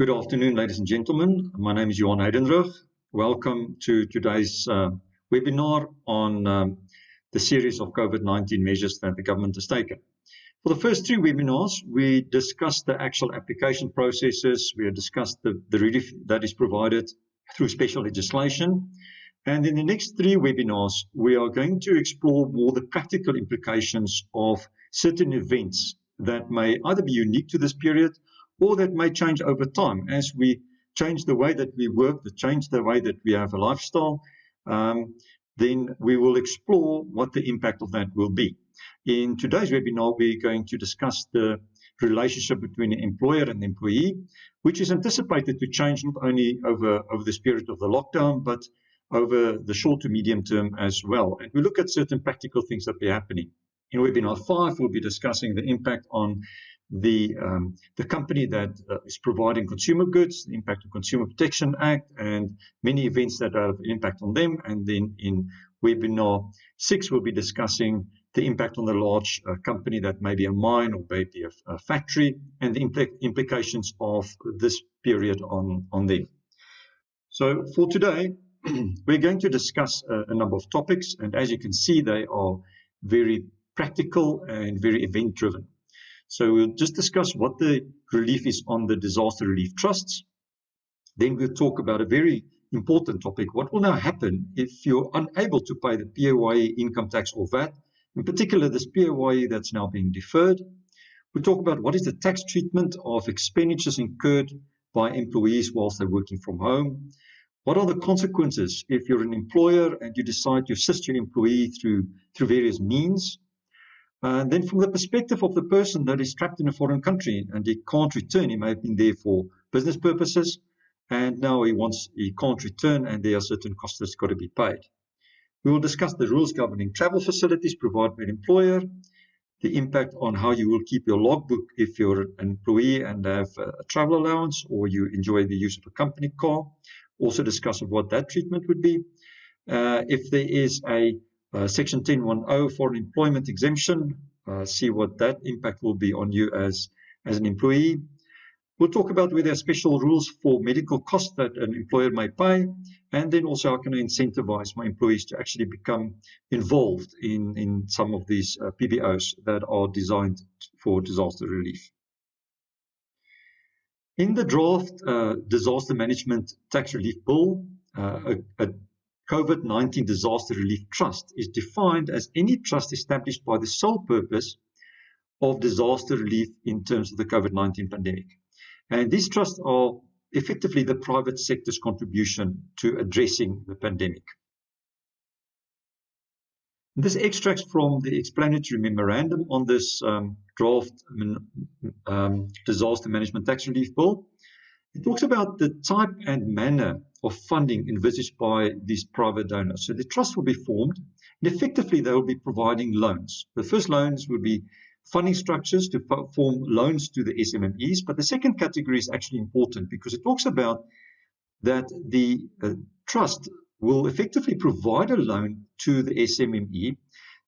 Good afternoon, ladies and gentlemen. My name is Johan Heidenrug. Welcome to today's webinar on the series of COVID-19 measures that the government has taken. For the first three webinars, we discussed the actual application processes. We discussed the relief that is provided through special legislation. And in the next three webinars, we are going to explore more the practical implications of certain events that may either be unique to this period or that may change over time as we change the way that we work, change the way that we have a lifestyle. Then we will explore what the impact of that will be. In today's webinar, we're going to discuss the relationship between the employer and the employee, which is anticipated to change not only over this period of the lockdown, but over the short to medium term as well. And we look at certain practical things that are happening. In webinar 5, we'll be discussing the impact on the company that is providing consumer goods, the impact of Consumer Protection Act, and many events that have an impact on them. And then in webinar 6, we'll be discussing the impact on the large company that may be a mine or maybe a factory, and the implications of this period on them. So for today, we're going to discuss a number of topics, and as you can see, they are very practical and very event-driven. So we'll just discuss what the relief is on the disaster relief trusts. Then we'll talk about a very important topic. What will now happen if you're unable to pay the PAYE income tax or VAT, in particular this PAYE that's now being deferred? We'll talk about what is the tax treatment of expenditures incurred by employees whilst they're working from home. What are the consequences if you're an employer and you decide to assist your employee through various means? And then from the perspective of the person that is trapped in a foreign country and he can't return, he may have been there for business purposes, and now he can't return and there are certain costs that's got to be paid. We will discuss the rules governing travel facilities provided by an employer, the impact on how you will keep your logbook if you're an employee and have a travel allowance or you enjoy the use of a company car. Also discuss what that treatment would be. If there is a Section 1010 for an employment exemption, see what that impact will be on you as an employee. We'll talk about whether there are special rules for medical costs that an employer may pay, and then also how can I incentivize my employees to actually become involved in some of these PBOs that are designed for disaster relief. In the draft Disaster Management Tax Relief Bill, a COVID-19 Disaster Relief Trust is defined as any trust established by the sole purpose of disaster relief in terms of the COVID-19 pandemic. And these trusts are effectively the private sector's contribution to addressing the pandemic. This extracts from the explanatory memorandum on this draft Disaster Management Tax Relief Bill. It talks about the type and manner of funding envisaged by these private donors. So the trust will be formed, and effectively they will be providing loans. The first loans will be funding structures to form loans to the SMMEs, but the second category is actually important because it talks about that the trust will effectively provide a loan to the SMME,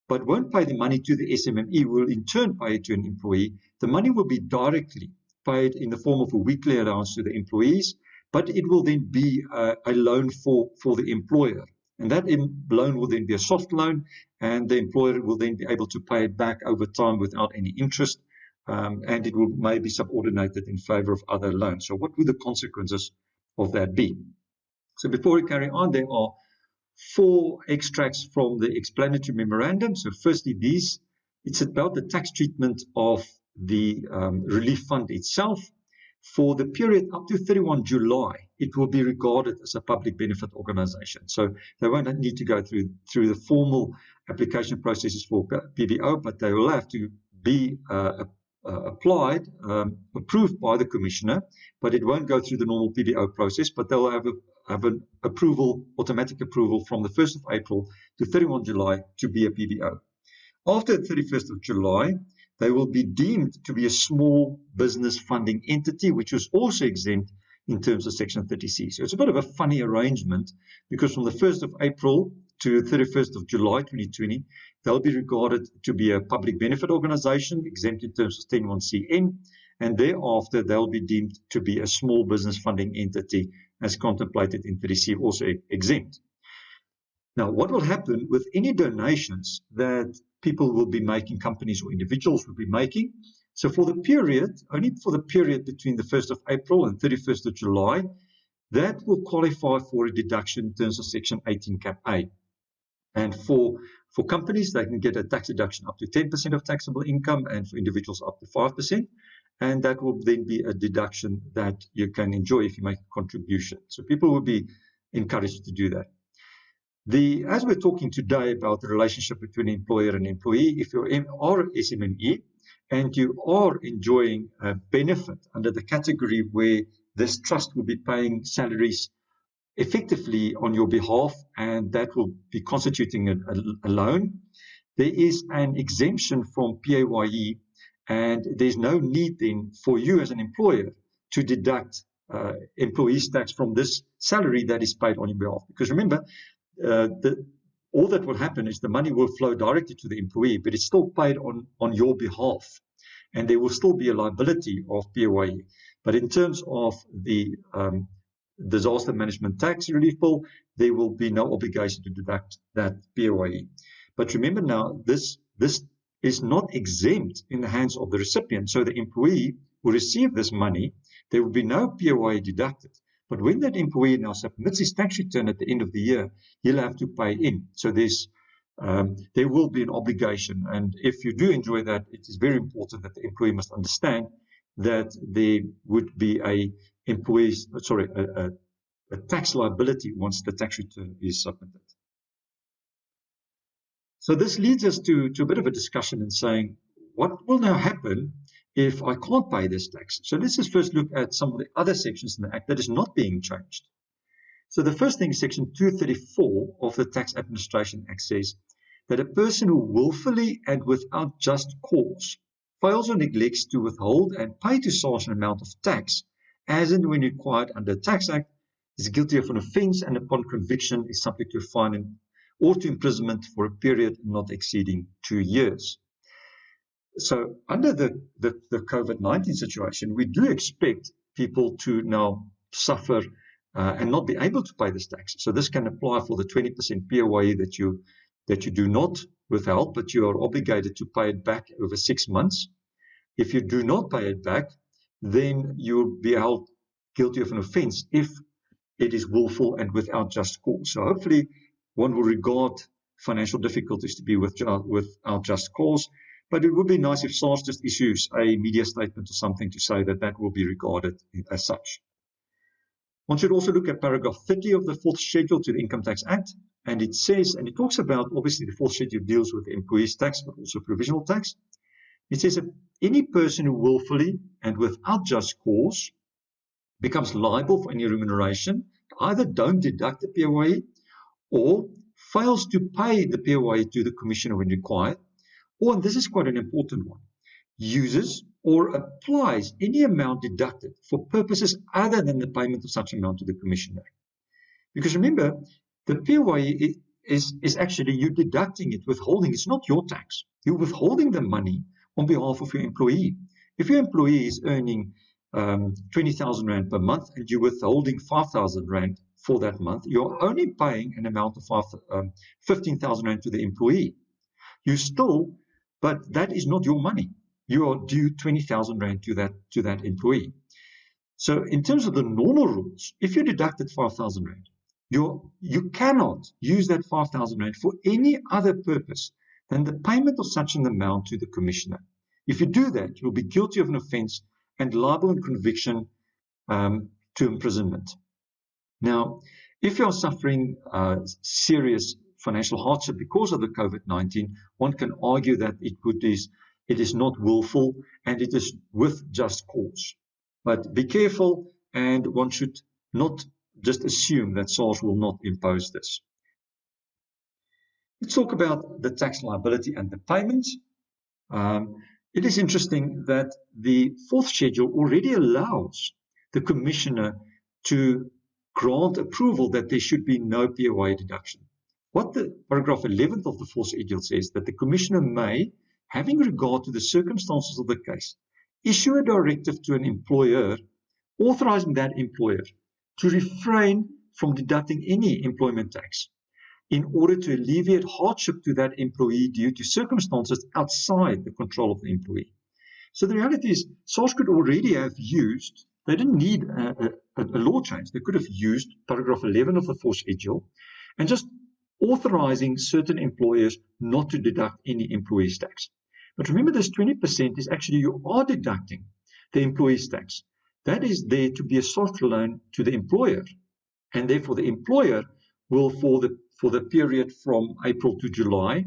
but won't pay the money to the SMME, will in turn pay it to an employee. The money will be directly paid in the form of a weekly allowance to the employees, but it will then be a loan for the employer. And that loan will then be a soft loan, and the employer will then be able to pay it back over time without any interest, and it will maybe subordinated in favor of other loans. So what would the consequences of that be? So before we carry on, there are 4 extracts from the explanatory memorandum. So firstly, it's about the tax treatment of the relief fund itself. For the period up to 31 July, it will be regarded as a public benefit organization. So they won't need to go through the formal application processes for PBO, but they will have to be applied, approved by the commissioner, but it won't go through the normal PBO process, but they'll have an approval, automatic approval from the 1st of April to 31 July to be a PBO. After the 31st of July, they will be deemed to be a small business funding entity, which was also exempt in terms of Section 30C. So it's a bit of a funny arrangement because from the 1st of April to 31st of July 2020, they'll be regarded to be a public benefit organization, exempt in terms of 10(1)(cn), and thereafter they'll be deemed to be a small business funding entity as contemplated in 30C, also exempt. Now, what will happen with any donations that people will be making, companies or individuals will be making? So for the period, only for the period between the 1st of April and 31st of July, that will qualify for a deduction in terms of Section 18 Cap A. And for companies, they can get a tax deduction up to 10% of taxable income, and for individuals up to 5%. And that will then be a deduction that you can enjoy if you make a contribution. So people will be encouraged to do that. As we're talking today about the relationship between employer and employee, if you are SMME and you are enjoying a benefit under the category where this trust will be paying salaries effectively on your behalf, and that will be constituting a loan, there is an exemption from PAYE, and there's no need then for you as an employer to deduct employees' tax from this salary that is paid on your behalf. Because remember, all that will happen is the money will flow directly to the employee, but it's still paid on your behalf, and there will still be a liability of PAYE. But in terms of the disaster management tax relief bill, there will be no obligation to deduct that PAYE. But remember now, this is not exempt in the hands of the recipient. So the employee will receive this money, there will be no PAYE deducted. But when that employee now submits his tax return at the end of the year, he'll have to pay in. So there will be an obligation. And if you do enjoy that, it is very important that the employee must understand that there would be a tax liability once the tax return is submitted. So this leads us to a bit of a discussion in saying, what will now happen if I can't pay this tax? So let's just first look at some of the other sections in the Act that is not being changed. So the first thing is Section 234 of the Tax Administration Act says that a person who willfully and without just cause fails or neglects to withhold and pay to SARS an amount of tax, as and when required under the Tax Act, is guilty of an offence, and upon conviction is subject to a fine or to imprisonment for a period not exceeding 2 years. So under the COVID-19 situation, we do expect people to now suffer and not be able to pay this tax. So this can apply for the 20% PAYE that you do not withhold, but you are obligated to pay it back over 6 months. If you do not pay it back, then you'll be held guilty of an offence if it is willful and without just cause. So hopefully one will regard financial difficulties to be without just cause, but it would be nice if SARS just issues a media statement or something to say that that will be regarded as such. One should also look at paragraph 30 of the 4th Schedule to the Income Tax Act, and it says, and it talks about, obviously the 4th Schedule deals with the employee's tax, but also provisional tax. It says that any person who willfully and without just cause becomes liable for any remuneration, either don't deduct the PAYE or fails to pay the PAYE to the Commissioner when required, or, and this is quite an important one, uses or applies any amount deducted for purposes other than the payment of such amount to the Commissioner. Because remember, the PAYE is actually you deducting it, withholding. It's not your tax. You're withholding the money on behalf of your employee. If your employee is earning 20,000 Rand per month and you're withholding 5,000 Rand for that month, you're only paying an amount of 15,000 Rand to the employee. But that is not your money. You are due 20,000 Rand to that employee. So in terms of the normal rules, if you deducted 5,000 Rand, you cannot use that 5,000 Rand for any other purpose than the payment of such an amount to the Commissioner. If you do that, you'll be guilty of an offence and liable on conviction to imprisonment. Now, if you're suffering serious financial hardship because of the COVID-19, one can argue that it is not willful and it is with just cause. But be careful, and one should not just assume that SARS will not impose this. Let's talk about the tax liability and the payment. It is interesting that the 4th Schedule already allows the Commissioner to grant approval that there should be no PAYE deduction. What the paragraph 11th of the 4th Schedule says, that the Commissioner may, having regard to the circumstances of the case, issue a directive to an employer authorizing that employer to refrain from deducting any employment tax in order to alleviate hardship to that employee due to circumstances outside the control of the employee. So the reality is SARS could already have used, they didn't need a law change, they could have used paragraph 11 of the 4th schedule and just authorizing certain employers not to deduct any employee's tax. But remember, this 20% is actually you are deducting the employee's tax. That is there to be a soft loan to the employer, and therefore the employer will, for the period from April to July,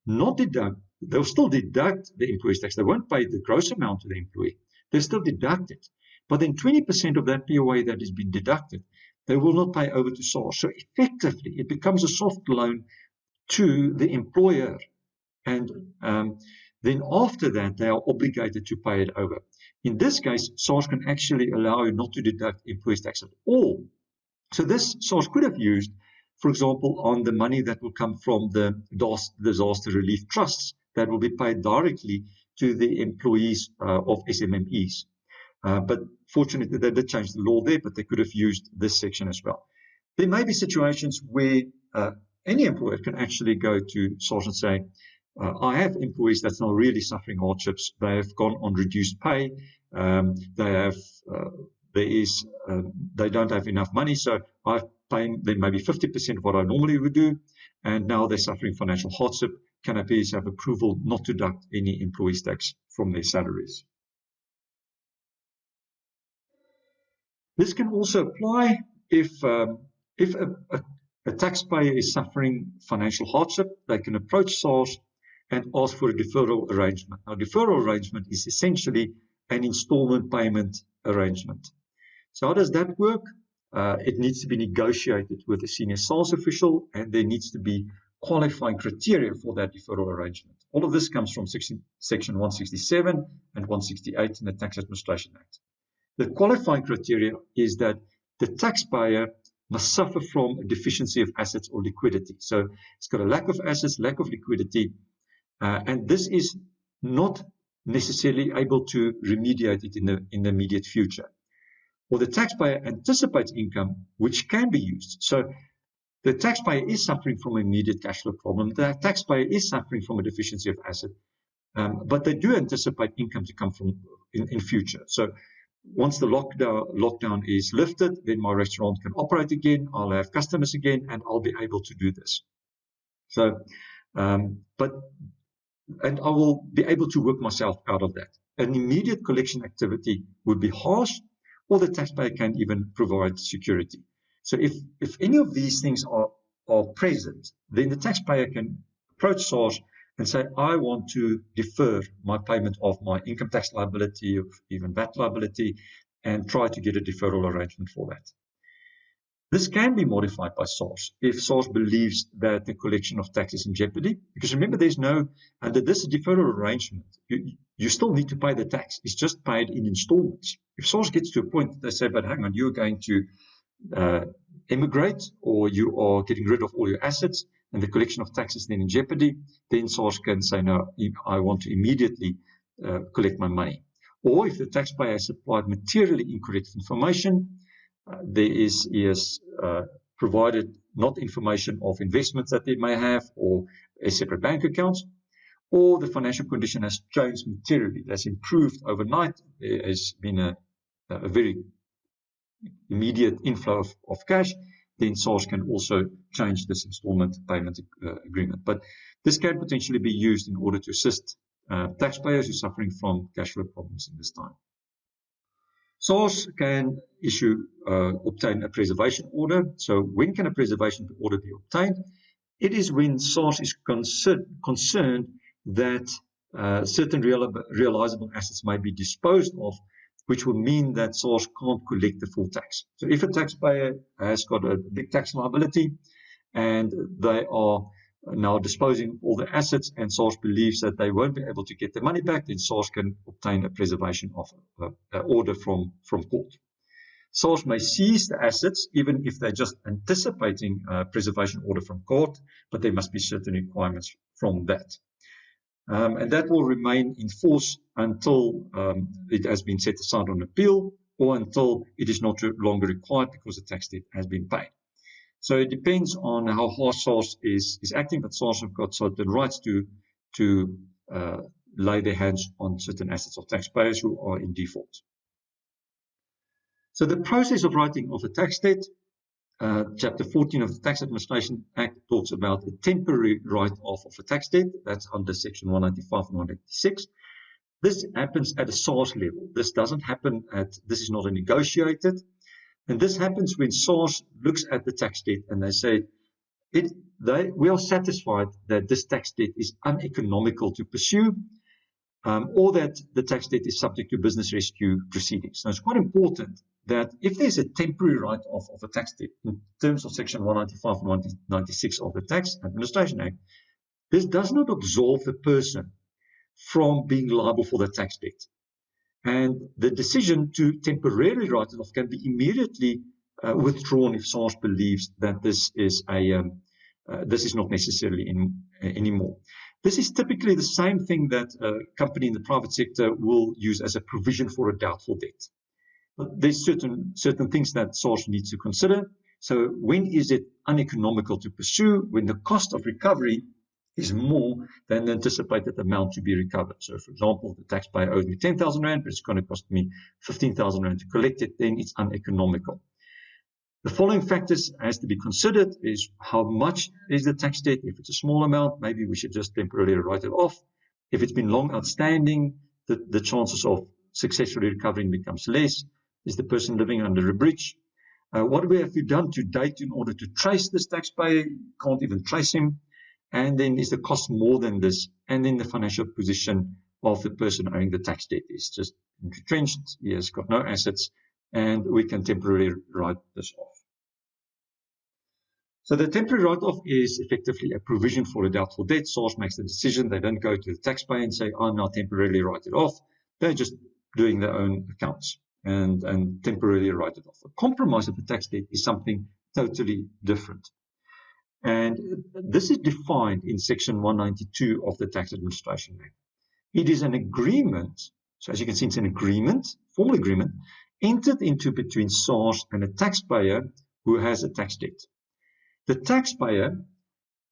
not deduct. They'll still deduct the employee's tax. They won't pay the gross amount to the employee. They'll still deduct it. But then 20% of that POA that has been deducted, they will not pay over to SARS. So effectively, it becomes a soft loan to the employer. And then after that, they are obligated to pay it over. In this case, SARS can actually allow you not to deduct employee's tax at all. So this SARS could have used, for example, on the money that will come from the disaster relief trusts that will be paid directly to the employees of SMMEs. But fortunately, they did change the law there, but they could have used this section as well. There may be situations where any employer can actually go to SARS and say, I have employees that's not really suffering hardships. They have gone on reduced pay. They don't have enough money, so I've paying them maybe 50% of what I normally would do, and now they're suffering financial hardship. Can I please have approval not to deduct any employees' tax from their salaries? This can also apply if a taxpayer is suffering financial hardship. They can approach SARS and ask for a deferral arrangement. Now, deferral arrangement is essentially an installment payment arrangement. So how does that work? It needs to be negotiated with a senior SARS official, and there needs to be qualifying criteria for that deferral arrangement. All of this comes from Section 167 and 168 in the Tax Administration Act. The qualifying criteria is that the taxpayer must suffer from a deficiency of assets or liquidity. So it's got a lack of assets, lack of liquidity, and this is not necessarily able to remediate it in the immediate future. Or the taxpayer anticipates income which can be used. So the taxpayer is suffering from an immediate cash flow problem. The taxpayer is suffering from a deficiency of asset, but they do anticipate income to come from in future. So once the lockdown is lifted, then my restaurant can operate again. I'll have customers again, and I'll be able to do this. So, and I will be able to work myself out of that. An immediate collection activity would be harsh, or the taxpayer can even provide security. So if any of these things are present, then the taxpayer can approach SARS and say, I want to defer my payment of my income tax liability, or even VAT liability, and try to get a deferral arrangement for that. This can be modified by SARS if SARS believes that the collection of tax is in jeopardy. Because remember, there's no, under this deferral arrangement, you still need to pay the tax. It's just paid in installments. If SARS gets to a point, they say, but hang on, you're going to emigrate, or you are getting rid of all your assets, and the collection of tax is then in jeopardy, then SARS can say, no, I want to immediately collect my money. Or if the taxpayer has supplied materially incorrect information, he has provided not information of investments that they may have, or a separate bank accounts, or the financial condition has changed materially, has improved overnight, there has been a very immediate inflow of cash, then SARS can also change this installment payment agreement. But this can potentially be used in order to assist taxpayers who are suffering from cash flow problems in this time. SARS can obtain a preservation order. So when can a preservation order be obtained? It is when SARS is concerned that certain realizable assets may be disposed of, which will mean that SARS can't collect the full tax. So if a taxpayer has got a big tax liability and they are now disposing of all the assets, and SARS believes that they won't be able to get the money back, then SARS can obtain a preservation of order from court. SARS may seize the assets even if they're just anticipating a preservation order from court, but there must be certain requirements from that. And that will remain in force until it has been set aside on appeal or until it is no longer required because the tax debt has been paid. So it depends on how hard SARS is acting, but SARS have got certain rights to lay their hands on certain assets of taxpayers who are in default. So the process of writing off a tax debt, Chapter 14 of the Tax Administration Act talks about a temporary write-off of a tax debt. That's under Section 195 and 186. This happens at a SARS level. This doesn't happen this is not a negotiated. And this happens when SARS looks at the tax debt and they say, we are satisfied that this tax debt is uneconomical to pursue, or that the tax debt is subject to business rescue proceedings. Now, it's quite important that if there's a temporary write-off of a tax debt in terms of Section 195 and 196 of the Tax Administration Act, this does not absolve the person from being liable for the tax debt. And the decision to temporarily write it off can be immediately withdrawn if SARS believes that this is not necessary anymore. This is typically the same thing that a company in the private sector will use as a provision for a doubtful debt. But there's certain things that SARS needs to consider. So when is it uneconomical to pursue? When the cost of recovery is more than the anticipated amount to be recovered. So, for example, the taxpayer owes me 10,000 Rand, but it's going to cost me 15,000 Rand to collect it, then it's uneconomical. The following factors has to be considered is how much is the tax debt. If it's a small amount, maybe we should just temporarily write it off. If it's been long outstanding, the chances of successfully recovering becomes less. Is the person living under a bridge? What have you done to date in order to trace this taxpayer? You can't even trace him. And then is the cost more than this? And then the financial position of the person owing the tax debt is just retrenched. He has got no assets, and we can temporarily write this off. So the temporary write-off is effectively a provision for a doubtful debt. SARS makes the decision. They don't go to the taxpayer and say, I'm now temporarily write it off. They're just doing their own accounts and temporarily write it off. A compromise of the tax debt is something totally different. And this is defined in Section 192 of the Tax Administration Act. It is an agreement, so as you can see, it's an agreement, formal agreement, entered into between SARS and a taxpayer who has a tax debt. The taxpayer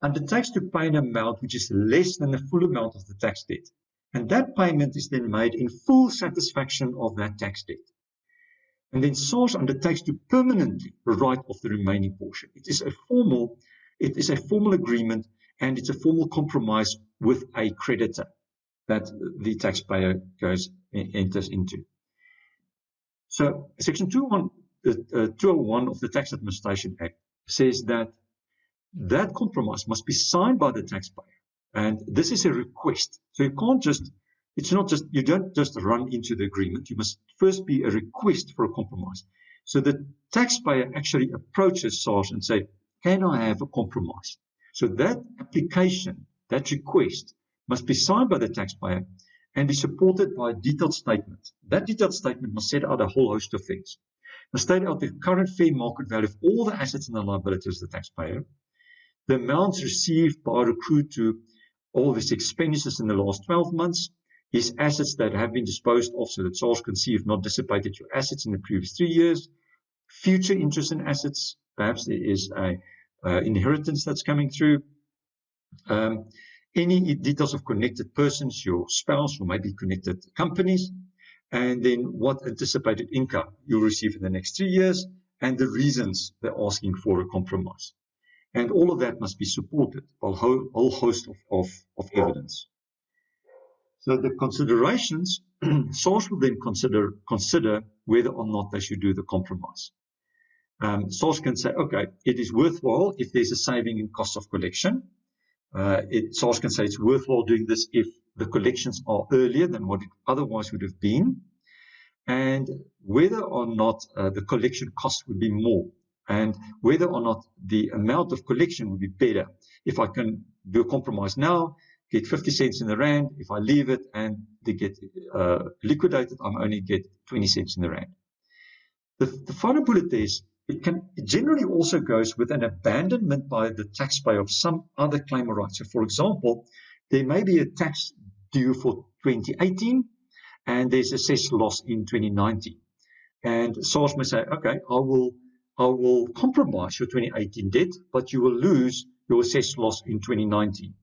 undertakes to pay an amount which is less than the full amount of the tax debt. And that payment is then made in full satisfaction of that tax debt. And then SARS undertakes to permanently write off the remaining portion. It is a formal agreement, and it's a formal compromise with a creditor that the taxpayer enters into. So Section 201 of the Tax Administration Act says that compromise must be signed by the taxpayer. And this is a request. So you can't just, you don't just run into the agreement. You must first be a request for a compromise. So the taxpayer actually approaches SARS and say, can I have a compromise? So that application, that request, must be signed by the taxpayer and be supported by a detailed statement. That detailed statement must set out a whole host of things. It must state out the current fair market value of all the assets and the liabilities of the taxpayer, the amounts received by or accrued to all of his expenditures in the last 12 months, his assets that have been disposed of so that SARS can see if not dissipated your assets in the previous 3 years, future interest in assets, perhaps there is a inheritance that's coming through, any details of connected persons, your spouse or maybe connected companies, and then what anticipated income you'll receive in the next 3 years, and the reasons they're asking for a compromise. And all of that must be supported by a whole host of evidence. So the considerations, SARS will then consider whether or not they should do the compromise. SARS can say, okay, it is worthwhile if there's a saving in cost of collection. SARS can say it's worthwhile doing this if the collections are earlier than what it otherwise would have been, and whether or not the collection cost would be more, and whether or not the amount of collection would be better. If I can do a compromise now, get 50 cents in the rand, if I leave it and they get liquidated, I'm only get 20 cents in the rand. The final bullet is, it generally also goes with an abandonment by the taxpayer of some other claim or right. So, for example, there may be a tax due for 2018, and there's assessed loss in 2019. And SARS may say, okay, I will compromise your 2018 debt, but you will lose your assessed loss in 2019.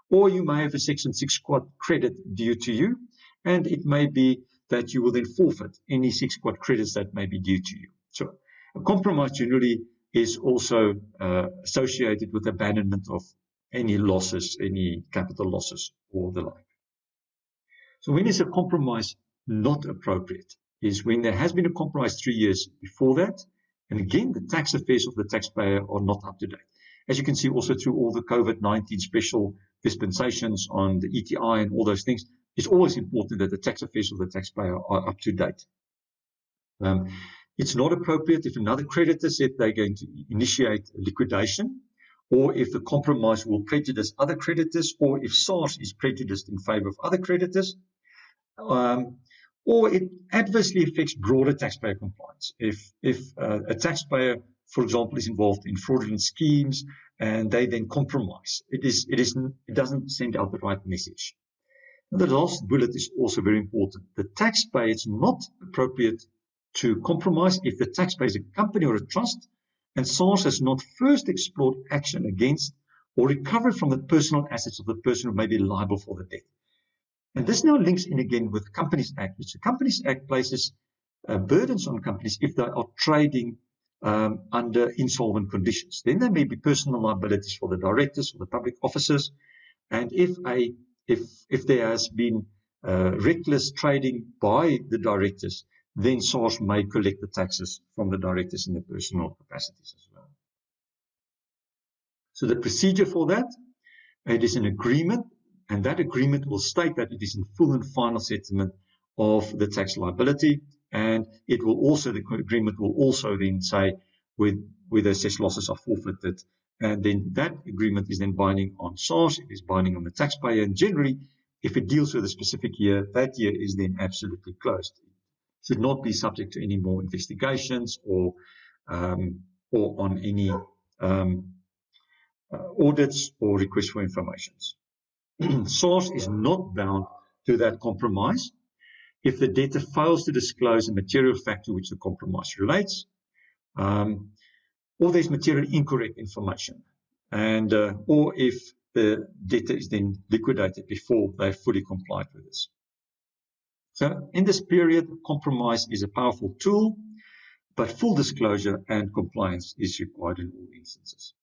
Or you may have a Section 6 quad credit due to you, and it may be that you will then forfeit any 6 quad credits that may be due to you. So a compromise generally is also associated with abandonment of any losses, any capital losses or the like. So when is a compromise not appropriate? Is when there has been a compromise 3 years before that, and again, the tax affairs of the taxpayer are not up to date. As you can see also through all the COVID-19 special dispensations on the ETI and all those things, it's always important that the tax affairs of the taxpayer are up to date. It's not appropriate if another creditor said they're going to initiate liquidation, or if the compromise will prejudice other creditors, or if SARS is prejudiced in favor of other creditors, or it adversely affects broader taxpayer compliance. If a taxpayer, for example, is involved in fraudulent schemes and they then compromise, it doesn't send out the right message. And the last bullet is also very important. The taxpayer, it's not appropriate to compromise if the taxpayer is a company or a trust and SARS has not first explored action against or recovered from the personal assets of the person who may be liable for the debt. And this now links in again with the Companies Act, which the Companies Act places burdens on companies if they are trading under insolvent conditions. Then there may be personal liabilities for the directors or the public officers. And if there has been reckless trading by the directors, then SARS may collect the taxes from the directors in their personal capacities as well. So the procedure for that, it is an agreement, and that agreement will state that it is in full and final settlement of the tax liability, and it will also, the agreement will also then say whether assessed losses are forfeited, and then that agreement is then binding on SARS, it is binding on the taxpayer, and generally, if it deals with a specific year, that year is then absolutely closed. It should not be subject to any more investigations or on any audits or requests for information. SARS is not bound to that compromise if the debtor fails to disclose a material fact to which the compromise relates, or there's material incorrect information, and or if the debtor is then liquidated before they've fully complied with this. So in this period, compromise is a powerful tool, but full disclosure and compliance is required in all instances.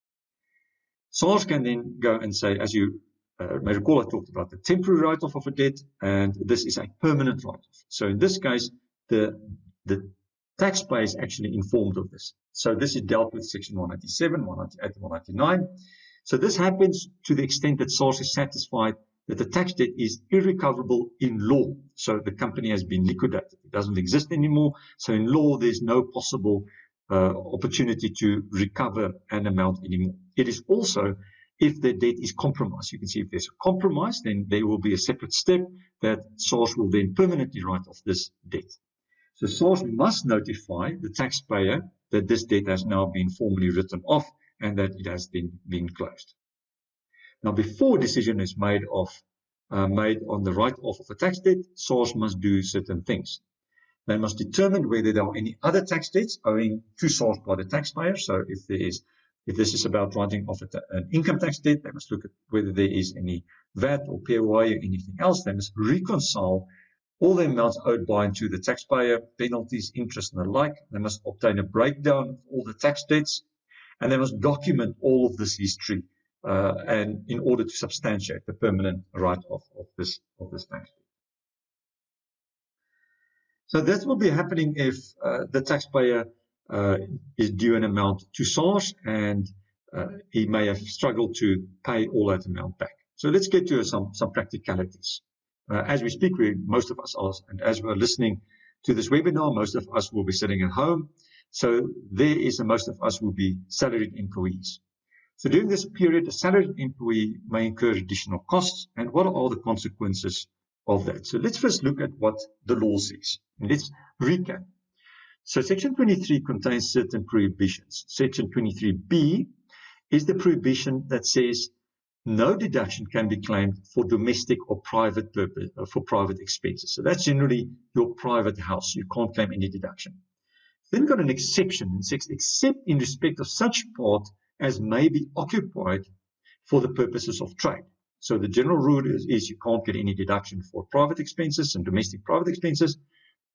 SARS can then go and say, as you may recall, I talked about the temporary write-off of a debt, and this is a permanent write-off. So in this case, the taxpayer is actually informed of this. So this is dealt with Section 197, 198, and 199. So this happens to the extent that SARS is satisfied that the tax debt is irrecoverable in law. So the company has been liquidated. It doesn't exist anymore. So in law, there's no possible opportunity to recover an amount anymore. It is also if the debt is compromised. You can see if there's a compromise, then there will be a separate step that SARS will then permanently write off this debt. So SARS must notify the taxpayer that this debt has now been formally written off and that it has been closed. Now, before a decision is made on the write-off of the tax debt, SARS must do certain things. They must determine whether there are any other tax debts owing to SARS by the taxpayer. So if this is about writing off an income tax debt, they must look at whether there is any VAT or PAYE or anything else. They must reconcile all the amounts owed by and to the taxpayer, penalties, interest, and the like. They must obtain a breakdown of all the tax debts, and they must document all of this history and in order to substantiate the permanent write-off of this tax debt. So this will be happening if the taxpayer is due an amount to SARS and he may have struggled to pay all that amount back. So let's get to some practicalities. As we speak, most of us are, and as we're listening to this webinar, most of us will be sitting at home. So most of us will be salaried employees. So during this period, a salaried employee may incur additional costs, and what are the consequences of that? So let's first look at what the law says. And let's recap. So Section 23 contains certain prohibitions. Section 23B is the prohibition that says no deduction can be claimed for domestic or private purpose, for private expenses. So that's generally your private house. You can't claim any deduction. Then got an exception in 6, except in respect of such part as may be occupied for the purposes of trade. So the general rule is you can't get any deduction for private expenses and domestic private expenses.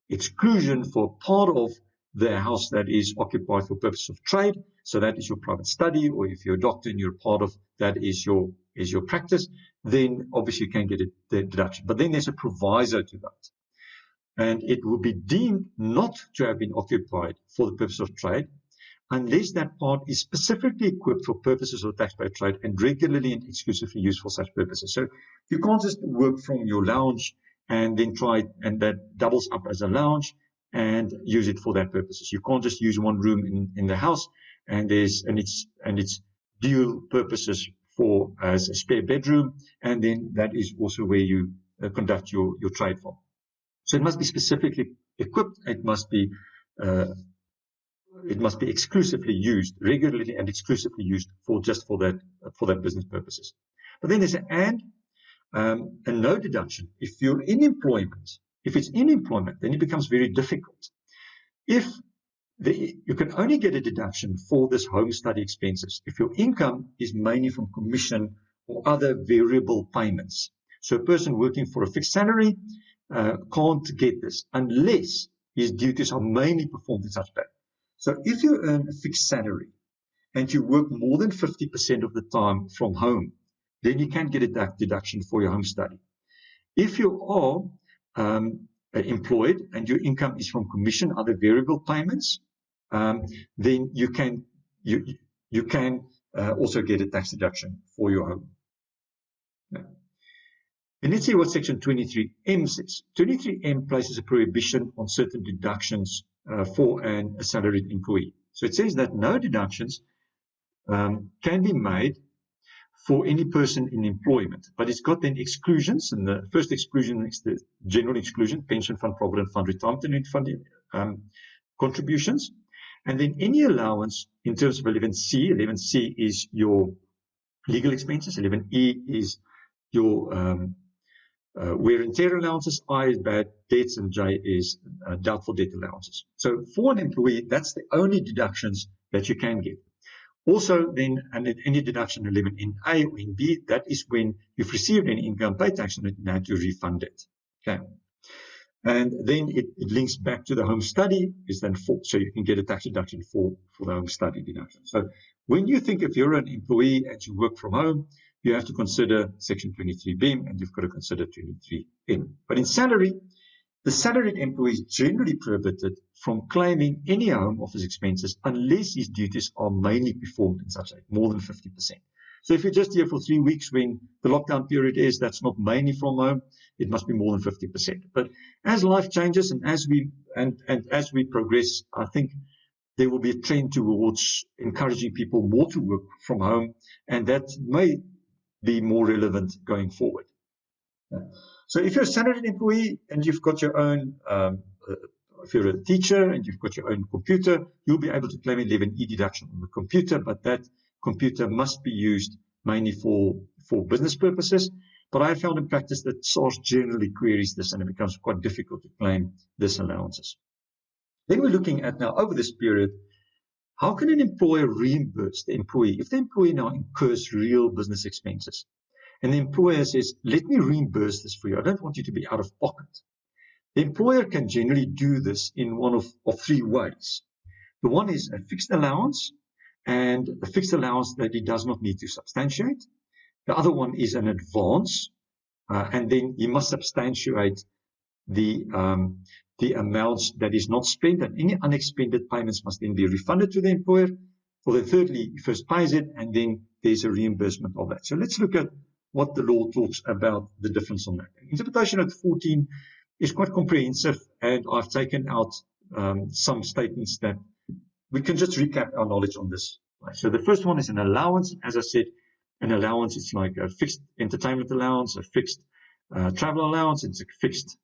Exclusion for part of the house that is occupied for purposes of trade. So that is your private study, or if you're a doctor and you're part of that is your practice, then obviously you can get the deduction. But then there's a proviso to that. And it will be deemed not to have been occupied for the purpose of trade unless that part is specifically equipped for purposes of taxpayer trade and regularly and exclusively used for such purposes. So you can't just work from your lounge and then try, and that doubles up as a lounge, and use it for that purposes. You can't just use one room in the house and it's dual purposes for as a spare bedroom, and then that is also where you conduct your trade from. So it must be specifically equipped. It must be exclusively used, regularly and exclusively used for that business purposes. But then there's an and no deduction. If you're in employment, if it's in employment, then it becomes very difficult. If you can only get a deduction for this home study expenses if your income is mainly from commission or other variable payments. So a person working for a fixed salary can't get this unless his duties are mainly performed in such way. So if you earn a fixed salary and you work more than 50% of the time from home, then you can get a deduction for your home study. If you are employed and your income is from commission, other variable payments, then you can also get a tax deduction for your home. And let's see what section 23M says. 23M places a prohibition on certain deductions for a salaried employee. So it says that no deductions can be made for any person in employment, but it's got then exclusions, and the first exclusion is the general exclusion, pension fund, provident fund, retirement fund contributions, and then any allowance in terms of 11C. 11C is your legal expenses, 11E is your wear and tear allowances, I is bad debts, and J is doubtful debt allowances. So for an employee, that's the only deductions that you can get. Also, then, and any deduction 11 in A or in B, that is when you've received any income, pay tax on it, and had to refund it. Okay. And then it links back to the home study, is then 4. So you can get a tax deduction for the home study deduction. So when you think if you're an employee and you work from home, you have to consider section 23B, and you've got to consider 23M. But in salary, the salaried employee is generally prohibited from claiming any home office expenses unless his duties are mainly performed in such a more than 50%. So if you're just here for 3 weeks when the lockdown period is, that's not mainly from home, it must be more than 50%. But as life changes and as we progress, I think there will be a trend towards encouraging people more to work from home, and that may be more relevant going forward. So if you're a salaried employee and you've got your own, if you're a teacher and you've got your own computer, you'll be able to claim 11E deduction on the computer, but that computer must be used mainly for business purposes. But I have found in practice that SARS generally queries this, and it becomes quite difficult to claim this allowances. Then we're looking at now, over this period, how can an employer reimburse the employee if the employee now incurs real business expenses? And the employer says, let me reimburse this for you. I don't want you to be out of pocket. The employer can generally do this in one of 3 ways. The one is a fixed allowance, and a fixed allowance that he does not need to substantiate. The other one is an advance, and then he must substantiate the amounts that is not spent, and any unexpended payments must then be refunded to the employer. Or then thirdly, he first pays it, and then there's a reimbursement of that. So let's look at what the law talks about the difference on that. Interpretation Note 14 is quite comprehensive, and I've taken out some statements that we can just recap our knowledge on this. So the first one is an allowance. As I said, an allowance is like a fixed entertainment allowance, a fixed travel allowance. It's a fixed,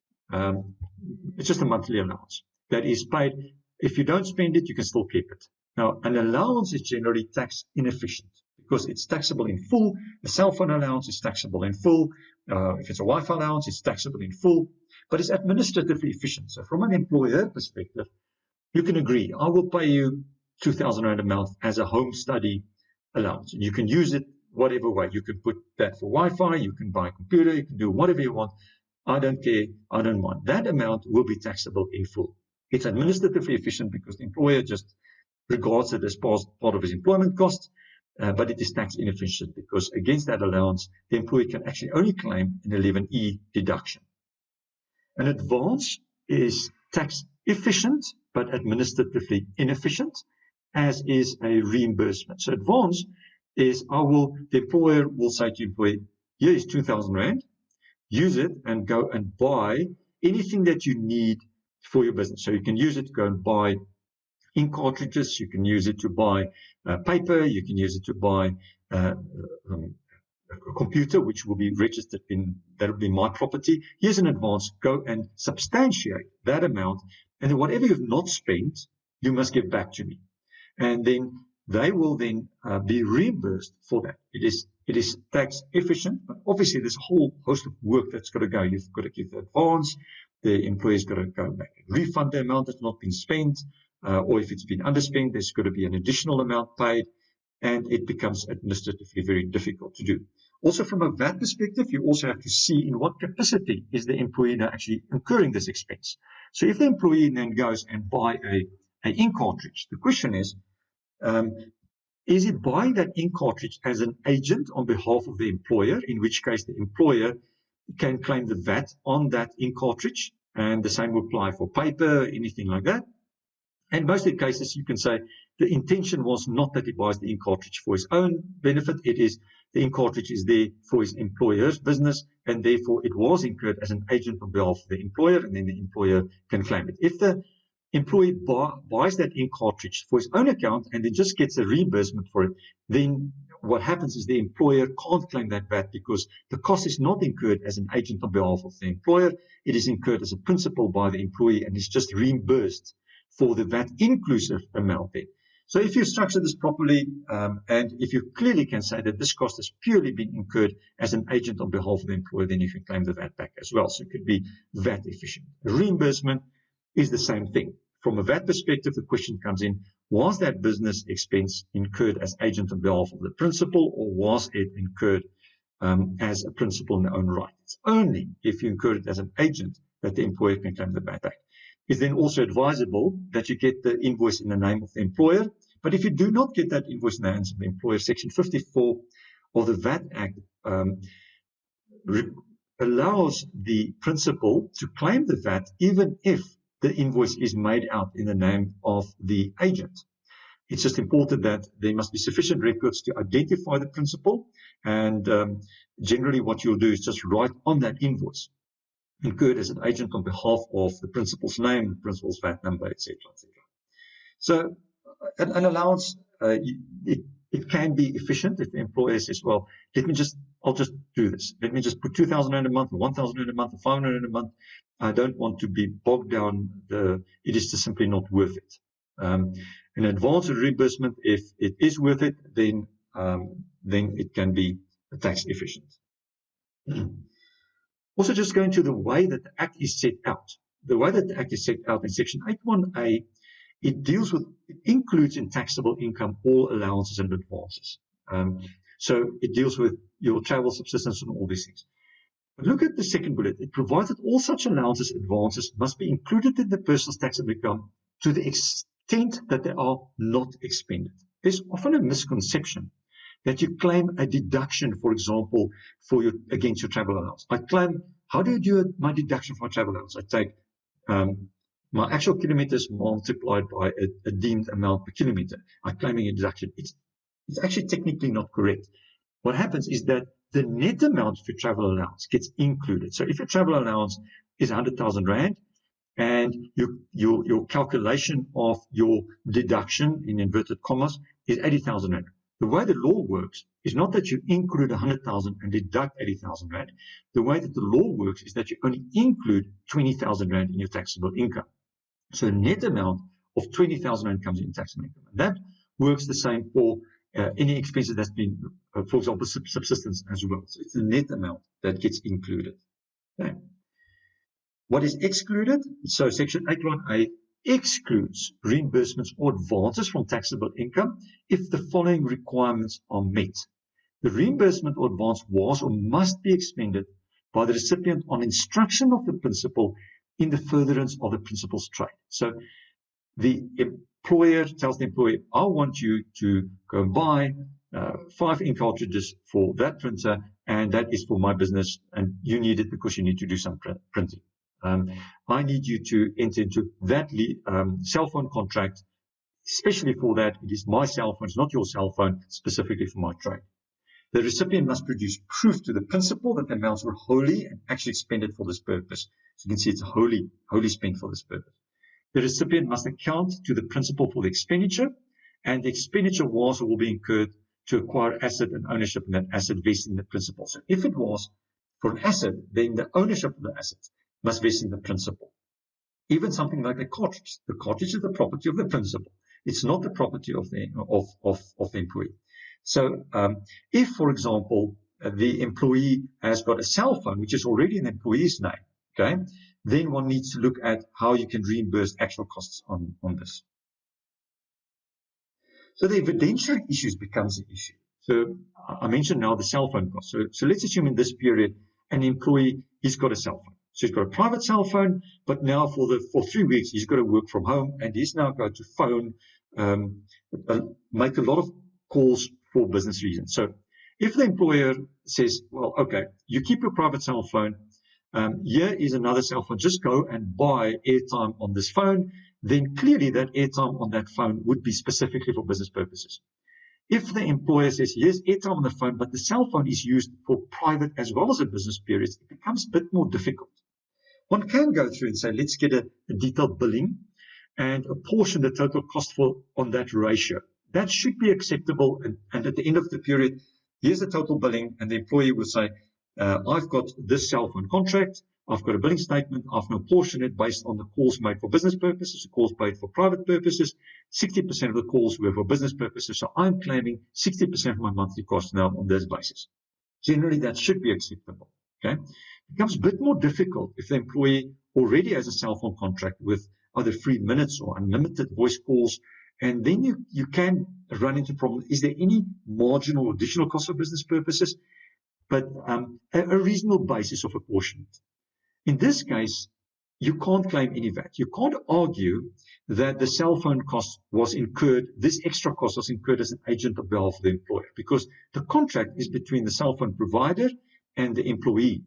it's just a monthly allowance that is paid. If you don't spend it, you can still keep it. Now, an allowance is generally tax inefficient because it's taxable in full. A cell phone allowance is taxable in full. If it's a Wi-Fi allowance, it's taxable in full. But it's administratively efficient. So from an employer perspective, you can agree, I will pay you 2,000 Rand a month as a home study allowance. And you can use it whatever way. You can put that for Wi-Fi, you can buy a computer, you can do whatever you want. I don't care, I don't mind. That amount will be taxable in full. It's administratively efficient because the employer just regards it as part of his employment costs, but it is tax inefficient because against that allowance, the employee can actually only claim an 11E deduction. An advance is tax efficient, but administratively inefficient, as is a reimbursement. So advance is, the employer will say to the employee, here is 2,000 Rand, use it and go and buy anything that you need for your business. So you can use it to go and buy ink cartridges, you can use it to buy paper, you can use it to buy a computer, which will be registered that will be my property. Here's an advance, go and substantiate that amount, and then whatever you've not spent, you must give back to me. And then they will then be reimbursed for that. It is tax efficient, but obviously there's a whole host of work that's got to go. You've got to give the advance, the employer's got to go back and refund the amount that's not been spent, or if it's been underspent, there's got to be an additional amount paid, and it becomes administratively very difficult to do. Also, from a VAT perspective, you also have to see in what capacity is the employee now actually incurring this expense. So if the employee then goes and buy an ink cartridge, the question is he buying that ink cartridge as an agent on behalf of the employer, in which case the employer can claim the VAT on that ink cartridge, and the same will apply for paper, anything like that. And most of the cases, you can say the intention was not that he buys the ink cartridge for his own benefit. It is the ink cartridge is there for his employer's business, and therefore it was incurred as an agent on behalf of the employer, and then the employer can claim it. If the employee buys that ink cartridge for his own account and then just gets a reimbursement for it, then what happens is the employer can't claim that VAT because the cost is not incurred as an agent on behalf of the employer. It is incurred as a principal by the employee and is just reimbursed for the VAT inclusive amount there. So if you structure this properly, and if you clearly can say that this cost has purely been incurred as an agent on behalf of the employer, then you can claim the VAT back as well. So it could be VAT efficient. Reimbursement is the same thing. From a VAT perspective, the question comes in, was that business expense incurred as agent on behalf of the principal, or was it incurred as a principal in their own right? It's only if you incur it as an agent that the employer can claim the VAT back. It's then also advisable that you get the invoice in the name of the employer. But if you do not get that invoice in the hands of the employer, Section 54 of the VAT Act allows the principal to claim the VAT even if the invoice is made out in the name of the agent. It's just important that there must be sufficient records to identify the principal, and generally what you'll do is just write on that invoice, incurred as an agent on behalf of the principal's name, the principal's VAT number, etc., etc. So an allowance, it can be efficient if the employer says, well, I'll just do this. Let me just put 2,000 Rand a month, or 1,000 Rand a month, or 500 Rand a month. I don't want to be bogged down. It is just simply not worth it. An advance reimbursement, if it is worth it, then it can be tax efficient. Also, just going to the way that the Act is set out. The way that the Act is set out in Section 81A, it includes in taxable income all allowances and advances. So it deals with your travel, subsistence, and all these things. But look at the second bullet. It provides that all such allowances and advances must be included in the person's taxable income to the extent that they are not expended. There's often a misconception that you claim a deduction, for example, against your travel allowance. I claim, how do you do my deduction for my travel allowance? I take my actual kilometers multiplied by a deemed amount per kilometer. I'm claiming a deduction. It's actually technically not correct. What happens is that the net amount of your travel allowance gets included. So if your travel allowance is 100,000 Rand and your calculation of your deduction, in inverted commas, is 80,000 Rand. The way the law works is not that you include 100,000 and deduct 80,000 Rand. The way that the law works is that you only include 20,000 Rand in your taxable income. So a net amount of 20,000 Rand comes in taxable income. And that works the same for any expenses that's been, for example, subsistence as well. So it's the net amount that gets included. Okay. What is excluded? So Section 81A excludes reimbursements or advances from taxable income if the following requirements are met. The reimbursement or advance was or must be expended by the recipient on instruction of the principal in the furtherance of the principal's trade. So the employer tells the employee, I want you to go and buy 5 ink cartridges for that printer, and that is for my business, and you need it because you need to do some printing. I need you to enter into that cell phone contract, especially for that. It is my cell phone, it's not your cell phone, specifically for my trade. The recipient must produce proof to the principal that the amounts were wholly and actually expended for this purpose. So you can see it's wholly spent for this purpose. The recipient must account to the principal for the expenditure, and the expenditure was or will be incurred to acquire asset and ownership in that asset vests in the principal. So if it was for an asset, then the ownership of the asset must vest in the principal. Even something like a cartridge. The cartridge is the property of the principal. It's not the property of the employee. So if, for example, the employee has got a cell phone, which is already in the employee's name, okay, then one needs to look at how you can reimburse actual costs on this. So the evidentiary issues becomes an issue. So I mentioned now the cell phone cost. So let's assume in this period, an employee, he's got a cell phone. So he's got a private cell phone, but now for 3 weeks, he's got to work from home, and he's now going to phone, make a lot of calls for business reasons. So if the employer says, well, okay, you keep your private cell phone, here is another cell phone, just go and buy airtime on this phone, then clearly that airtime on that phone would be specifically for business purposes. If the employer says, yes, airtime on the phone, but the cell phone is used for private as well as a business periods, it becomes a bit more difficult. One can go through and say, let's get a detailed billing and apportion the total cost on that ratio. That should be acceptable. And at the end of the period, here's the total billing, and the employee will say, I've got this cell phone contract, I've got a billing statement, I've now portioned it based on the calls made for business purposes, the calls paid for private purposes. 60% of the calls were for business purposes, so I'm claiming 60% of my monthly cost now on this basis. Generally, that should be acceptable. Okay, it becomes a bit more difficult if the employee already has a cell phone contract with either free minutes or unlimited voice calls, and then you can run into problems. Is there any marginal additional cost for business purposes? But a reasonable basis of apportionment. In this case, you can't claim any VAT. You can't argue that the cell phone cost was incurred, this extra cost was incurred as an agent of behalf of the employer, because the contract is between the cell phone provider and the employee.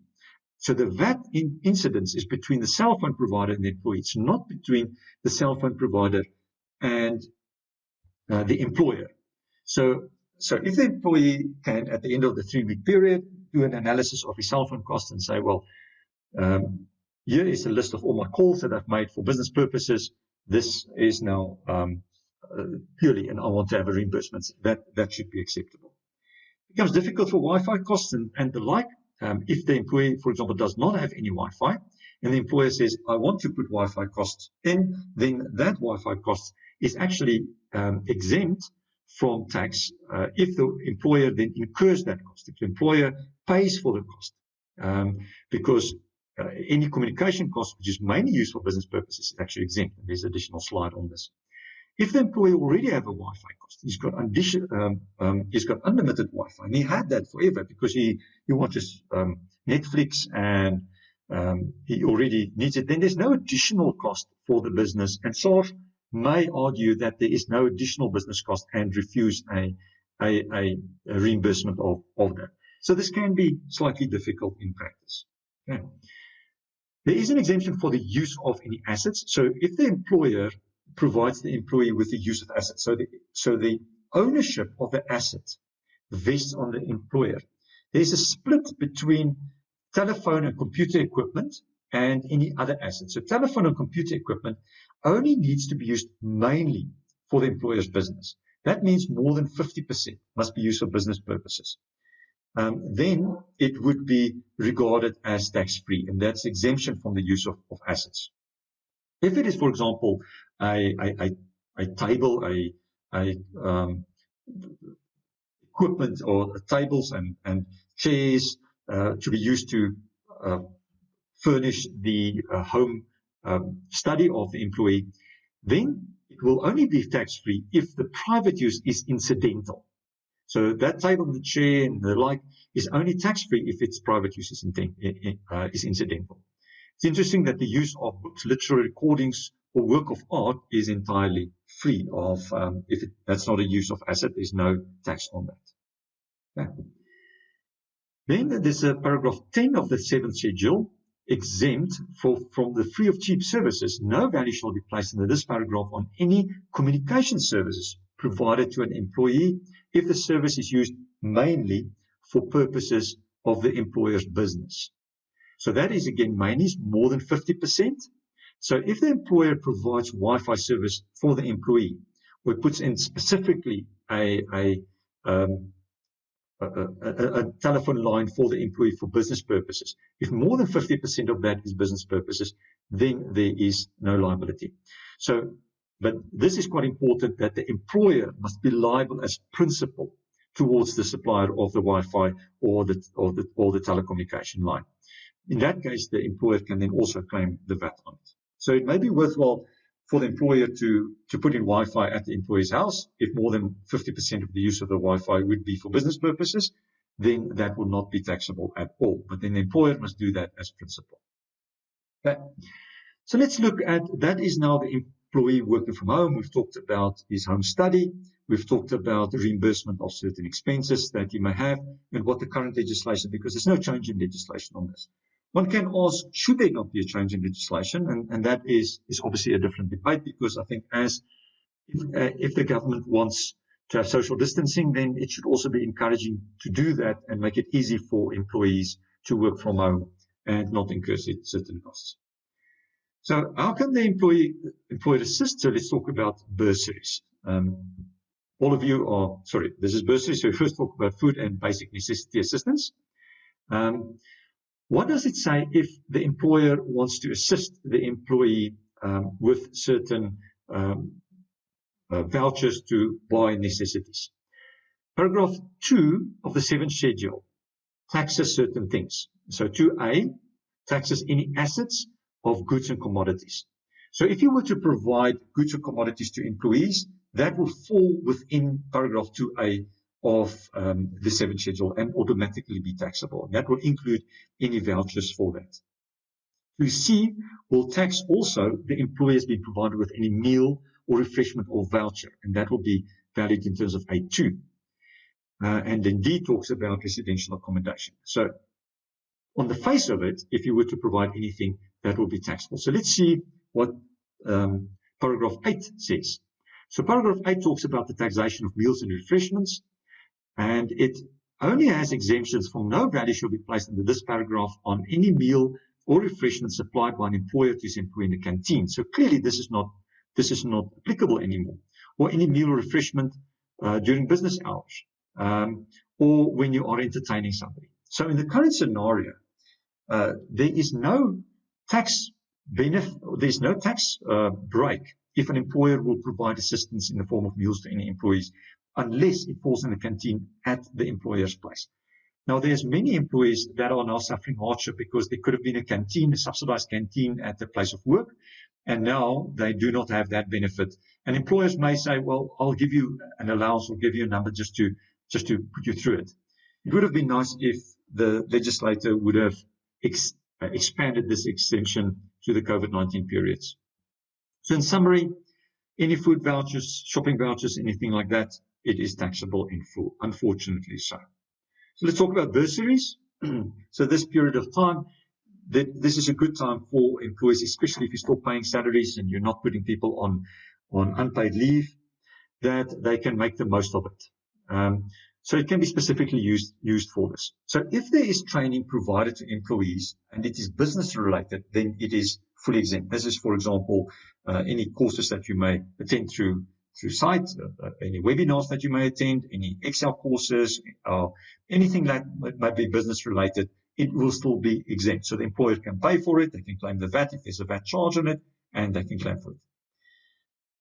So the VAT incidence is between the cell phone provider and the employee. It's not between the cell phone provider and the employer. So if the employee can, at the end of the 3-week period, do an analysis of his cell phone costs and say, well, here is a list of all my calls that I've made for business purposes. This is now purely, and I want to have a reimbursement. That should be acceptable. It becomes difficult for Wi-Fi costs and the like. If the employee, for example, does not have any Wi-Fi, and the employer says, I want to put Wi-Fi costs in, then that Wi-Fi cost is actually exempt from tax if the employer then incurs that cost, if the employer pays for the cost, because any communication cost, which is mainly used for business purposes, is actually exempt. And there's an additional slide on this. If the employee already have a Wi-Fi cost, he's got unlimited Wi-Fi, and he had that forever because he watches Netflix and he already needs it, then there's no additional cost for the business, and SARS may argue that there is no additional business cost and refuse a reimbursement of that. So this can be slightly difficult in practice. Okay. There is an exemption for the use of any assets. So if the employer provides the employee with the use of assets, so the ownership of the asset vests on the employer, there's a split between telephone and computer equipment and any other assets. So telephone and computer equipment only needs to be used mainly for the employer's business. That means more than 50% must be used for business purposes. Then it would be regarded as tax-free, and that's exemption from the use of assets. If it is, for example, a table, equipment or tables and chairs to be used to furnish the home study of the employee, then it will only be tax-free if the private use is incidental. So that table, the chair, and the like is only tax-free if its private use is incidental. It's interesting that the use of books, literary recordings, or work of art is entirely free of, that's not a use of asset, there's no tax on that. Okay. Then there's a paragraph 10 of the 7th schedule, exempt from the free of cheap services. No value shall be placed under this paragraph on any communication services provided to an employee if the service is used mainly for purposes of the employer's business. So that is, again, mainly is more than 50%. So if the employer provides Wi-Fi service for the employee, or puts in specifically a telephone line for the employee for business purposes, if more than 50% of that is business purposes, then there is no liability. So, but this is quite important, that the employer must be liable as principal towards the supplier of the Wi-Fi or the telecommunication line. In that case, the employer can then also claim the VAT on it. So it may be worthwhile for the employer to put in Wi-Fi at the employee's house. If more than 50% of the use of the Wi-Fi would be for business purposes, then that will not be taxable at all. But then the employer must do that as principal. Okay. So let's look at, that is now the employee working from home. We've talked about his home study. We've talked about the reimbursement of certain expenses that he may have and what the current legislation, because there's no change in legislation on this. One can ask, should there not be a change in legislation? And that is obviously a different debate, because I think if the government wants to have social distancing, then it should also be encouraging to do that and make it easy for employees to work from home and not incur certain costs. So how can the employer assist? So let's talk about bursaries. All of you are, sorry, this is bursaries. So we first talk about food and basic necessity assistance. What does it say if the employer wants to assist the employee with certain vouchers to buy necessities? Paragraph 2 of the 7th schedule taxes certain things. So 2A taxes any assets of goods and commodities. So if you were to provide goods and commodities to employees, that will fall within paragraph 2A of the 7th schedule and automatically be taxable. And that will include any vouchers for that. 2C will tax also the employee has been provided with any meal or refreshment or voucher, and that will be valued in terms of A2. And then D talks about residential accommodation. So on the face of it, if you were to provide anything, that will be taxable. So let's see what paragraph 8 says. So paragraph 8 talks about the taxation of meals and refreshments, and it only has exemptions from no value shall be placed under this paragraph on any meal or refreshment supplied by an employer to his employee in the canteen. So clearly this is not applicable anymore. Or any meal or refreshment during business hours, or when you are entertaining somebody. So in the current scenario, there is no tax benefit, there's no tax break if an employer will provide assistance in the form of meals to any employees, unless it falls in the canteen at the employer's place. Now, there's many employees that are now suffering hardship because there could have been a canteen, a subsidized canteen at the place of work, and now they do not have that benefit. And employers may say, well, I'll give you an allowance or give you a number just to put you through it. It would have been nice if the legislator would have expanded this extension to the COVID-19 periods. So in summary, any food vouchers, shopping vouchers, anything like that, it is taxable in full, unfortunately so. So let's talk about bursaries. So this period of time, this is a good time for employees, especially if you're still paying salaries and you're not putting people on unpaid leave, that they can make the most of it. So it can be specifically used for this. So if there is training provided to employees and it is business related, then it is fully exempt. This is, for example, any courses that you may attend through site, any webinars that you may attend, any Excel courses, anything that might be business related, it will still be exempt. So the employer can pay for it, they can claim the VAT if there's a VAT charge on it, and they can claim for it.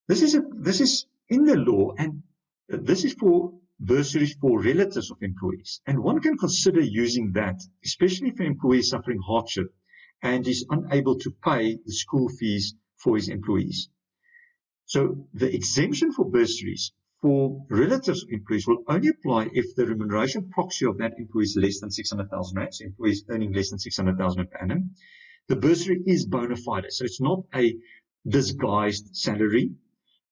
This is in the law, and this is for bursaries for relatives of employees. And one can consider using that, especially if an employee is suffering hardship and is unable to pay the school fees for his employees. So the exemption for bursaries for relatives of employees will only apply if the remuneration proxy of that employee is less than 600,000 rand, so employees earning less than 600,000 per annum. The bursary is bona fide, so it's not a disguised salary,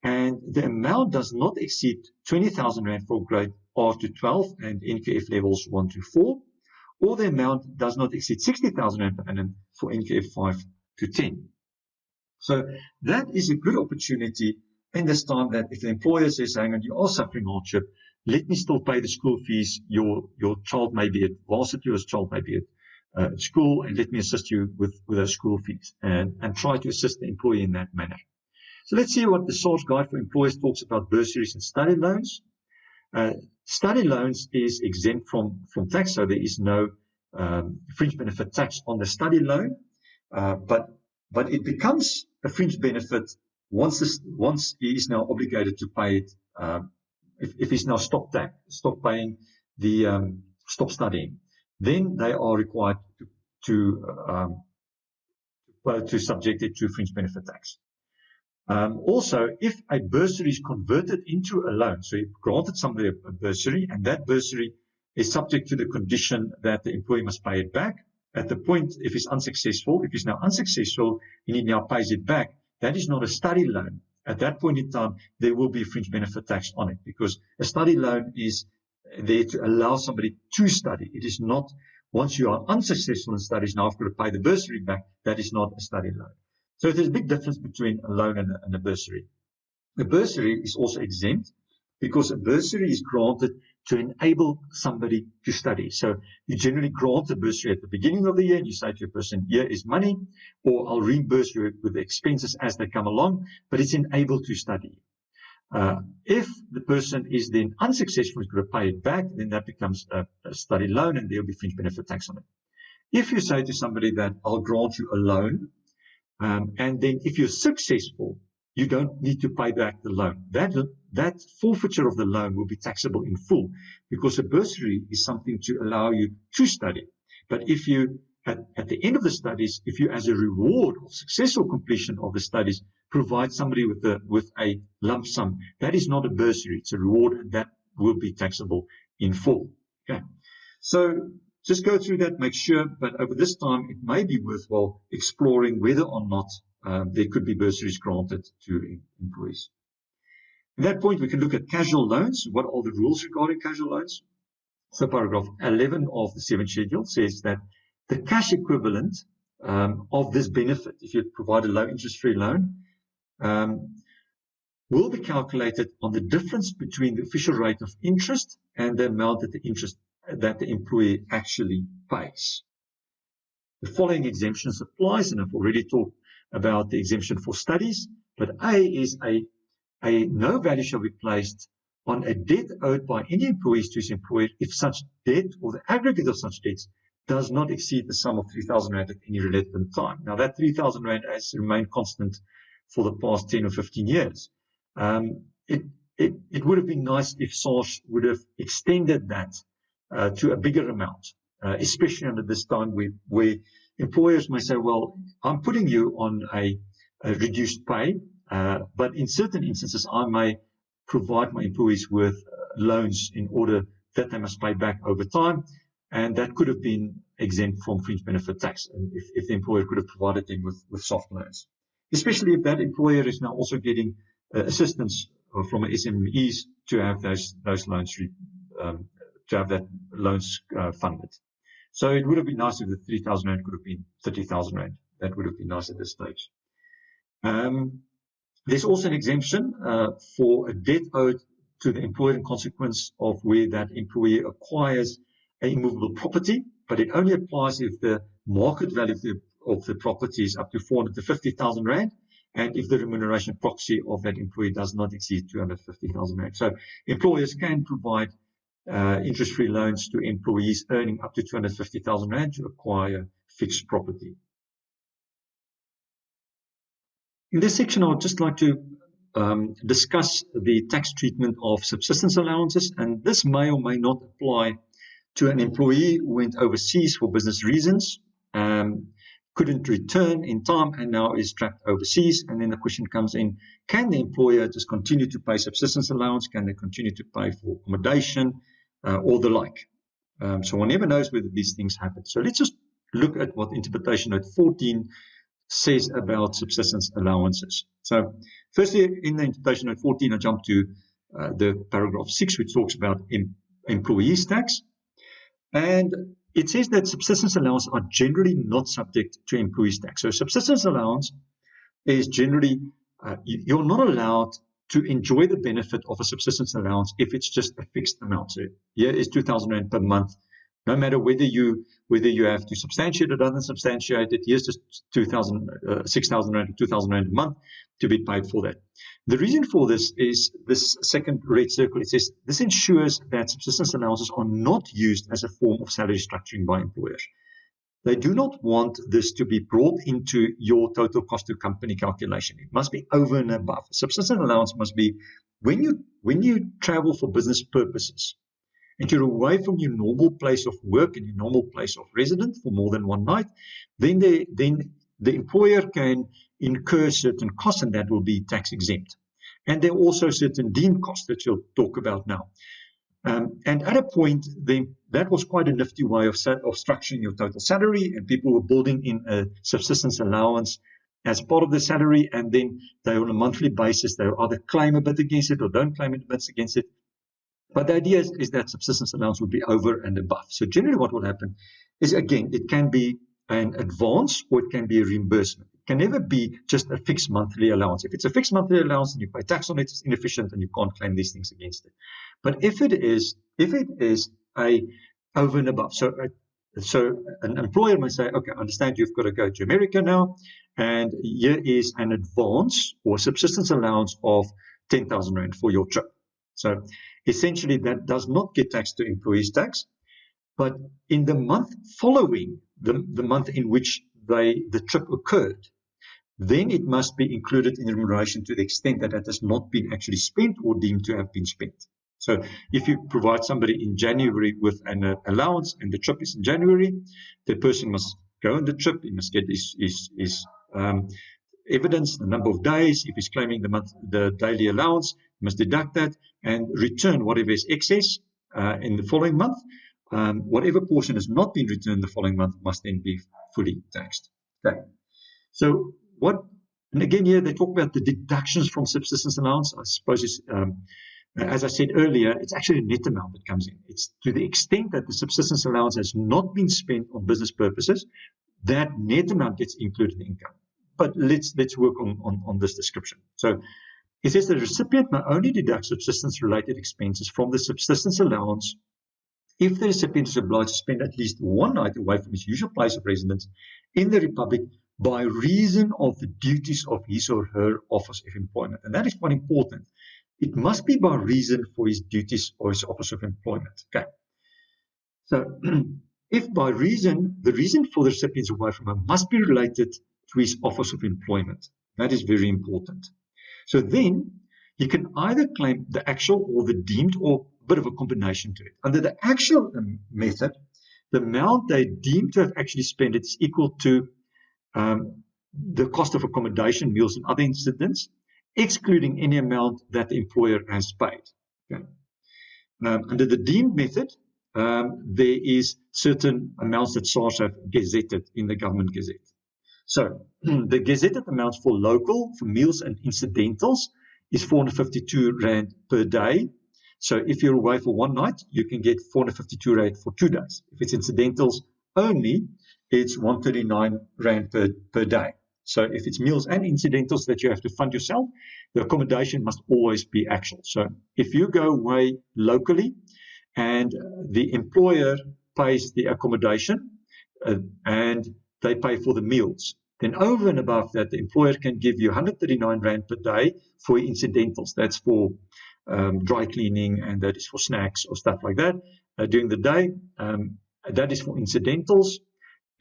and the amount does not exceed 20,000 rand for grade R to 12 and NQF levels 1 to 4, or the amount does not exceed 60,000 rand per annum for NQF 5 to 10. So that is a good opportunity in this time that if the employer says, hang on, you are suffering hardship, let me still pay the school fees. Your child may be at varsity, or his child may be at school, and let me assist you with those school fees, and try to assist the employee in that manner. So let's see what the SARS Guide for Employers talks about bursaries and study loans. Study loans is exempt from tax, so there is no fringe benefit tax on the study loan, but it becomes a fringe benefit once he is now obligated to pay it. If he's now stopped paying the stop studying, then they are required to subject it to fringe benefit tax. Also, if a bursary is converted into a loan, so you granted somebody a bursary, and that bursary is subject to the condition that the employee must pay it back. At the point, if he's now unsuccessful, and he now pays it back, that is not a study loan. At that point in time, there will be fringe benefit tax on it, because a study loan is there to allow somebody to study. It is not, once you are unsuccessful in studies, now I've got to pay the bursary back. That is not a study loan. So there's a big difference between a loan and a bursary. The bursary is also exempt because a bursary is granted to enable somebody to study. So you generally grant a bursary at the beginning of the year, and you say to a person, here is money, or I'll reimburse you with the expenses as they come along, but it's enabled to study. If the person is then unsuccessful, he's going to pay it back, then that becomes a study loan, and there'll be fringe benefit tax on it. If you say to somebody that I'll grant you a loan, and then if you're successful, you don't need to pay back the loan. That forfeiture of the loan will be taxable in full, because a bursary is something to allow you to study. But if you, at the end of the studies, if you, as a reward of successful completion of the studies, provide somebody with a lump sum, that is not a bursary, it's a reward, and that will be taxable in full. Okay, so just go through that, make sure, but over this time, it may be worthwhile exploring whether or not there could be bursaries granted to employees. At that point, we can look at casual loans. What are the rules regarding casual loans? So paragraph 11 of the 7th schedule says that the cash equivalent of this benefit, if you provide a low interest-free loan, will be calculated on the difference between the official rate of interest and the amount that the employee actually pays. The following exemptions applies, and I've already talked about the exemption for studies, but A is a no value shall be placed on a debt owed by any employees to his employer if such debt or the aggregate of such debts does not exceed the sum of 3,000 rand at any relevant time. Now that 3,000 rand has remained constant for the past 10 or 15 years. It would have been nice if SARS would have extended that to a bigger amount, especially under this time where employers may say, well, I'm putting you on a reduced pay, but in certain instances, I may provide my employees with loans in order that they must pay back over time, and that could have been exempt from fringe benefit tax, and if the employer could have provided them with soft loans, especially if that employer is now also getting assistance from SMEs to have those loans to have that loans funded. So it would have been nice if the 3,000 rand could have been 30,000 rand. That would have been nice at this stage. There's also an exemption for a debt owed to the employer in consequence of where that employee acquires an immovable property, but it only applies if the market value of the property is up to 450,000 rand, and if the remuneration proxy of that employee does not exceed 250,000 rand. So employers can provide interest-free loans to employees earning up to 250,000 rand to acquire fixed property. In this section, I would just like to discuss the tax treatment of subsistence allowances, and this may or may not apply to an employee who went overseas for business reasons, couldn't return in time, and now is trapped overseas. And then the question comes in, can the employer just continue to pay subsistence allowance? Can they continue to pay for accommodation or the like? So one never knows whether these things happen. So let's just look at what Interpretation Note 14 says about subsistence allowances. So firstly, in the Interpretation Note 14, I jump to the paragraph 6, which talks about employees' tax. And it says that subsistence allowances are generally not subject to employees' tax. So subsistence allowance is generally, you're not allowed to enjoy the benefit of a subsistence allowance if it's just a fixed amount. So here is 2,000 Rand per month. No matter whether you have to substantiate it or unsubstantiate it, here's just 6,000 Rand or 2,000 Rand a month to be paid for that. The reason for this is this second red circle. It says this ensures that subsistence allowances are not used as a form of salary structuring by employers. They do not want this to be brought into your total cost to company calculation. It must be over and above. Subsistence allowance must be when you travel for business purposes and you're away from your normal place of work and your normal place of residence for more than one night, then the employer can incur certain costs, and that will be tax exempt. And there are also certain deemed costs that you'll talk about now. And at a point, that was quite a nifty way of structuring your total salary, and people were building in a subsistence allowance as part of the salary, and then they on a monthly basis, they either claim a bit against it or don't claim a bit against it. But the idea is that subsistence allowance would be over and above. So generally what will happen is, again, it can be an advance or it can be a reimbursement. It can never be just a fixed monthly allowance. If it's a fixed monthly allowance and you pay tax on it, it's inefficient and you can't claim these things against it. But if it is a over and above, so an employer may say, okay, I understand you've got to go to America now, and here is an advance or subsistence allowance of 10,000 Rand for your trip. So essentially that does not get taxed to employees' tax, but in the month following the month in which the trip occurred, then it must be included in remuneration to the extent that it has not been actually spent or deemed to have been spent. So if you provide somebody in January with an allowance and the trip is in January, the person must go on the trip, he must get his evidence, the number of days. If he's claiming the daily allowance, he must deduct that and return whatever is excess in the following month. Whatever portion has not been returned the following month must then be fully taxed. Okay. So and again here they talk about the deductions from subsistence allowance. I suppose it's, as I said earlier, it's actually a net amount that comes in. It's to the extent that the subsistence allowance has not been spent on business purposes, that net amount gets included in income. But let's work on this description. So it says the recipient may only deduct subsistence-related expenses from the subsistence allowance if the recipient is obliged to spend at least one night away from his usual place of residence in the Republic by reason of the duties of his or her office of employment. And that is quite important. It must be by reason for his duties or his office of employment. Okay. So if by reason, the reason for the recipient's away from home must be related to his office of employment. That is very important. So then you can either claim the actual or the deemed, or a bit of a combination to it. Under the actual method, the amount they deem to have actually spent is equal to the cost of accommodation, meals, and other incidents, excluding any amount that the employer has paid. Okay. Under the deemed method, there is certain amounts that SARS have gazetted in the government gazette. So the gazetted amounts for local, for meals and incidentals, is 452 Rand per day. So if you're away for one night, you can get 452 Rand for 2 days. If it's incidentals only, it's 139 Rand per day. So if it's meals and incidentals that you have to fund yourself, the accommodation must always be actual. So if you go away locally and the employer pays the accommodation and they pay for the meals, then over and above that, the employer can give you 139 Rand per day for incidentals. That's for dry cleaning, and that is for snacks or stuff like that during the day. That is for incidentals.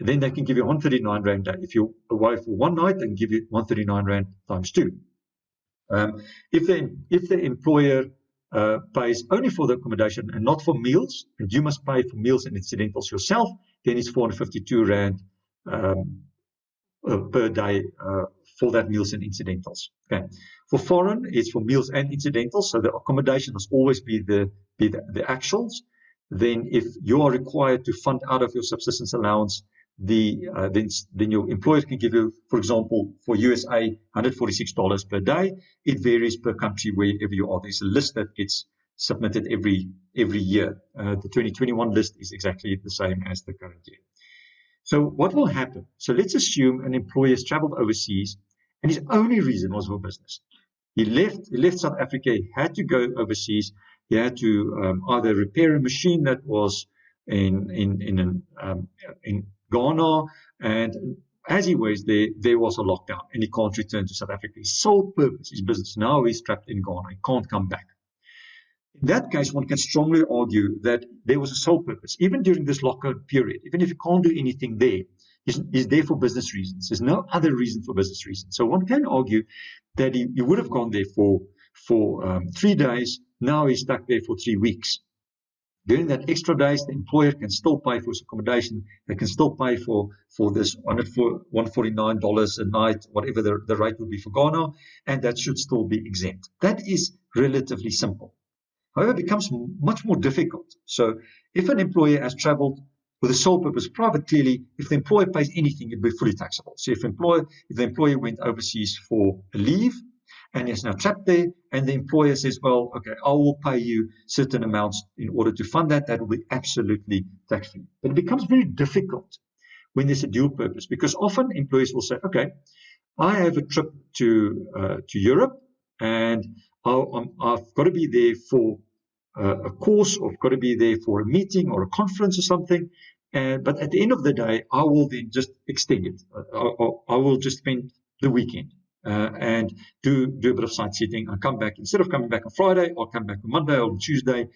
Then they can give you 139 Rand a day. If you're away for one night, they can give you 139 Rand times 2. If the employer pays only for the accommodation and not for meals, and you must pay for meals and incidentals yourself, then it's 452 Rand per day for that meals and incidentals. Okay. For foreign, it's for meals and incidentals, so the accommodation must always be the actuals. Then if you are required to fund out of your subsistence allowance, then your employer can give you, for example, for USA, $146 per day. It varies per country wherever you are. There's a list that gets submitted every year. The 2021 list is exactly the same as the current year. So what will happen? So let's assume an employee has traveled overseas and his only reason was for business. He left South Africa, he had to go overseas, he had to either repair a machine that was in Ghana, and as he was there was a lockdown and he can't return to South Africa. His sole purpose is business. Now he's trapped in Ghana, he can't come back. In that case, one can strongly argue that there was a sole purpose, even during this lockdown period, even if you can't do anything there, is there for business reasons. There's no other reason for business reasons. So one can argue that he would have gone there for 3 days. Now he's stuck there for 3 weeks. During that extra days, the employer can still pay for his accommodation. They can still pay for this $149 a night, whatever the rate would be for Ghana, and that should still be exempt. That is relatively simple. However, it becomes much more difficult. So if an employer has traveled with a sole purpose private, clearly, if the employer pays anything, it will be fully taxable. So if the employer went overseas for a leave and is now trapped there, and the employer says, well, okay, I will pay you certain amounts in order to fund that, that will be absolutely tax-free. But it becomes very difficult when there's a dual purpose, because often employers will say, okay, I have a trip to Europe, and I've got to be there for a course, or I've got to be there for a meeting or a conference or something. But at the end of the day, I will then just extend it. I will just spend the weekend and do a bit of sightseeing. I come back, instead of coming back on Friday, I'll come back on Monday or on Tuesday.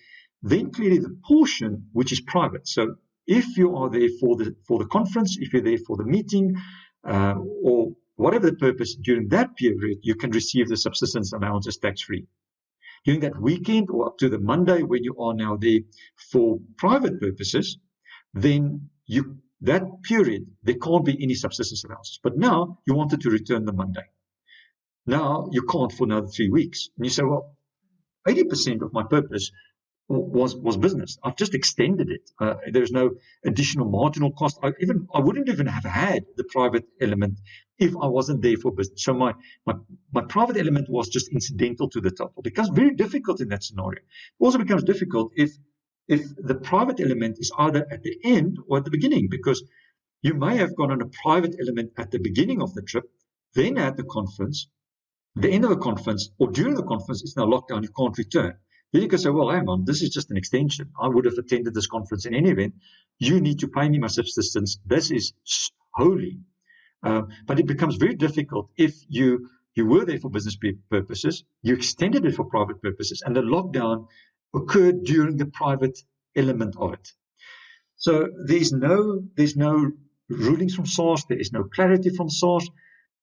Then clearly the portion which is private. So if you are there for the conference, if you're there for the meeting, or whatever the purpose, during that period, you can receive the subsistence allowance as tax-free. During that weekend or up to the Monday when you are now there for private purposes, then that period, there can't be any subsistence allowances. But now you wanted to return the Monday. Now you can't for another 3 weeks. And you say, well, 80% of my purpose was business. I've just extended it. There's no additional marginal cost. I wouldn't even have had the private element if I wasn't there for business. So my private element was just incidental to the total. It becomes very difficult in that scenario. It also becomes difficult if the private element is either at the end or at the beginning, because you may have gone on a private element at the beginning of the trip, then at the conference, the end of the conference, or during the conference, it's now lockdown, you can't return. Then you can say, well, hang on, this is just an extension. I would have attended this conference in any event. You need to pay me my subsistence. This is holy. But it becomes very difficult if you were there for business purposes, you extended it for private purposes, and the lockdown occurred during the private element of it. So there's no rulings from SARS. There is no clarity from SARS.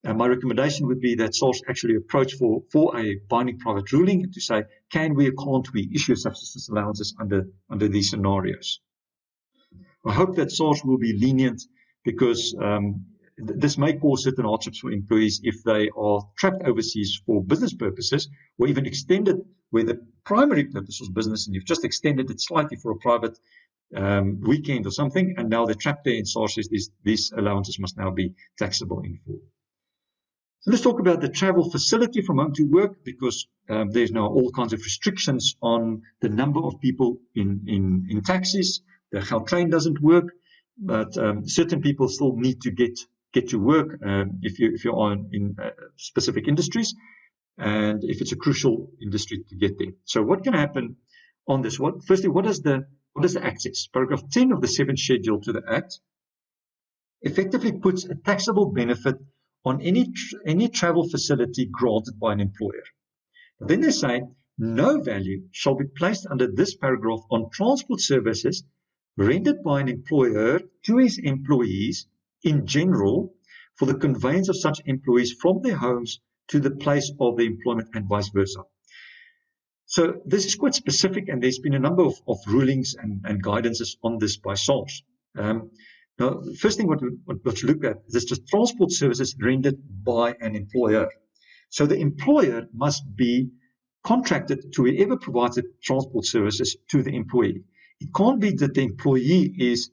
My recommendation would be that SARS actually approach for a binding private ruling and to say, can we or can't we issue subsistence allowances under these scenarios? I hope that SARS will be lenient, because this may cause certain hardships for employees if they are trapped overseas for business purposes, or even extended where the primary purpose was business and you've just extended it slightly for a private weekend or something, and now they're trapped there, and SARS says these allowances must now be taxable in full. So let's talk about the travel facility from home to work, because there's now all kinds of restrictions on the number of people in taxis. The Gautrain doesn't work, but certain people still need to get to work if you are in specific industries, and if it's a crucial industry to get there. So what can happen on this? Firstly, what does the Act say? Paragraph 10 of the 7th schedule to the Act effectively puts a taxable benefit on any travel facility granted by an employer. But then they say, no value shall be placed under this paragraph on transport services rendered by an employer to his employees in general for the conveyance of such employees from their homes to the place of the employment and vice versa. So this is quite specific, and there's been a number of rulings and guidances on this by SARS. Now, the first thing what we want to look at is just transport services rendered by an employer. So the employer must be contracted to whoever provides the transport services to the employee. It can't be that the employee is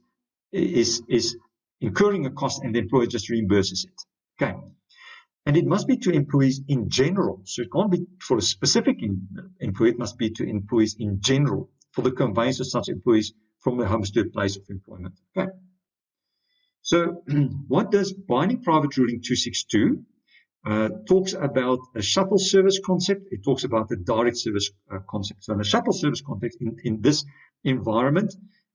incurring a cost and the employer just reimburses it. Okay. And it must be to employees in general. So it can't be for a specific employee, it must be to employees in general for the conveyance of such employees from their homes to a place of employment. Okay. So what does Binding Private Ruling 262 talks about a shuttle service concept? It talks about the direct service concept. So in a shuttle service context, in this environment,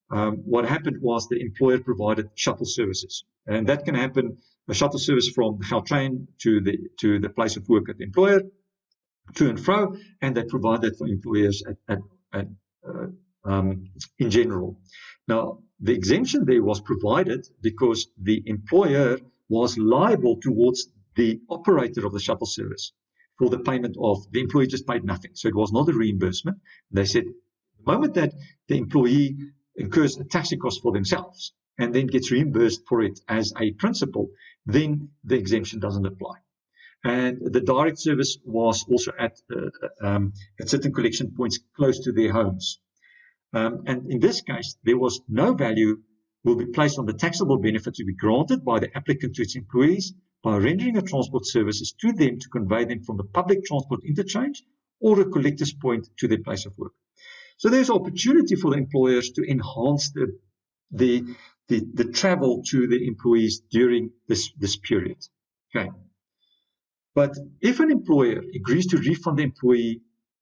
what happened was the employer provided shuttle services, and that can happen, a shuttle service from the Gautrain to the place of work at the employer, to and fro, and they provide that for employers in general. Now, the exemption there was provided because the employer was liable towards the operator of the shuttle service for the payment of, the employee just paid nothing. So it was not a reimbursement. They said the moment that the employee incurs a taxi cost for themselves and then gets reimbursed for it as a principal, then the exemption doesn't apply. And the direct service was also at certain collection points close to their homes. And in this case, there was no value will be placed on the taxable benefit to be granted by the applicant to its employees by rendering a transport services to them to convey them from the public transport interchange or a collector's point to their place of work. So there's opportunity for the employers to enhance the travel to the employees during this period. Okay. But if an employer agrees to refund the employee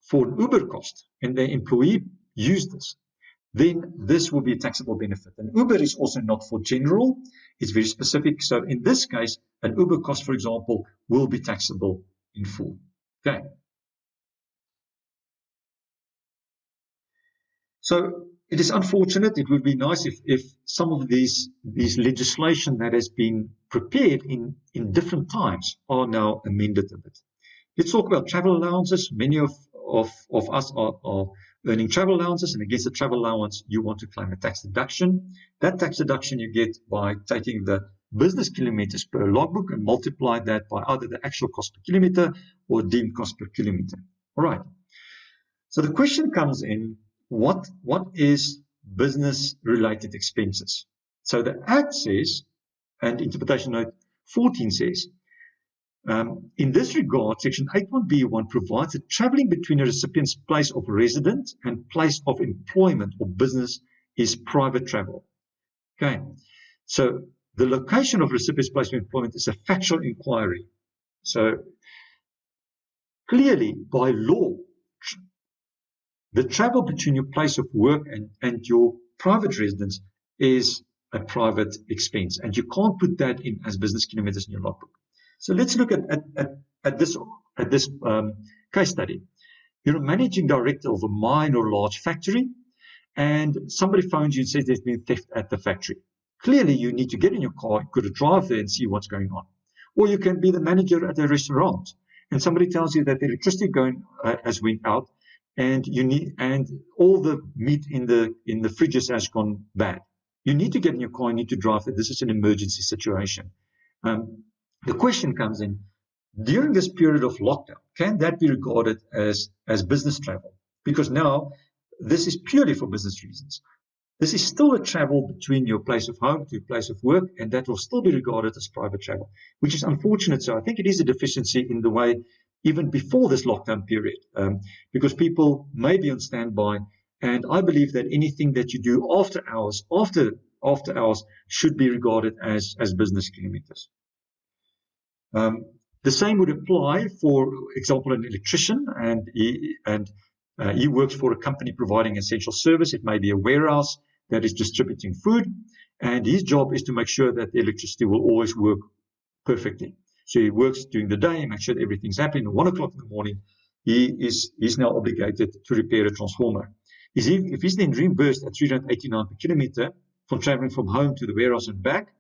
for an Uber cost and the employee used this, then this will be a taxable benefit. And Uber is also not for general, it's very specific. So in this case, an Uber cost, for example, will be taxable in full. Okay. So it is unfortunate. It would be nice if some of these legislation that has been prepared in different times are now amended a bit. Let's talk about travel allowances. Many of us are earning travel allowances, and against the travel allowance, you want to claim a tax deduction. That tax deduction you get by taking the business kilometers per logbook and multiply that by either the actual cost per kilometer or deemed cost per kilometer. All right. So the question comes in, what is business-related expenses? So the Act says, and Interpretation Note 14 says, in this regard, Section 81B1 provides that traveling between a recipient's place of residence and place of employment or business is private travel. Okay, so the location of recipient's place of employment is a factual inquiry. So clearly, by law, the travel between your place of work and your private residence is a private expense, and you can't put that in as business kilometers in your logbook. So let's look at this case study. You're a managing director of a mine or large factory, and somebody phones you and says there's been theft at the factory. Clearly, you need to get in your car, you've got to drive there and see what's going on. Or you can be the manager at a restaurant, and somebody tells you that the electricity has went out, and all the meat in the fridges has gone bad. You need to get in your car, you need to drive there. This is an emergency situation. The question comes in, during this period of lockdown, can that be regarded as business travel? Because now this is purely for business reasons. This is still a travel between your place of home to your place of work, and that will still be regarded as private travel, which is unfortunate. So I think it is a deficiency in the way, even before this lockdown period, because people may be on standby, and I believe that anything that you do after hours should be regarded as business kilometers. The same would apply, for example, an electrician, and he works for a company providing essential service. It may be a warehouse that is distributing food, and his job is to make sure that the electricity will always work perfectly. So he works during the day, make sure that everything's happening. At 1 o'clock in the morning, he's now obligated to repair a transformer. If he's then reimbursed at $389 per kilometer for traveling from home to the warehouse and back,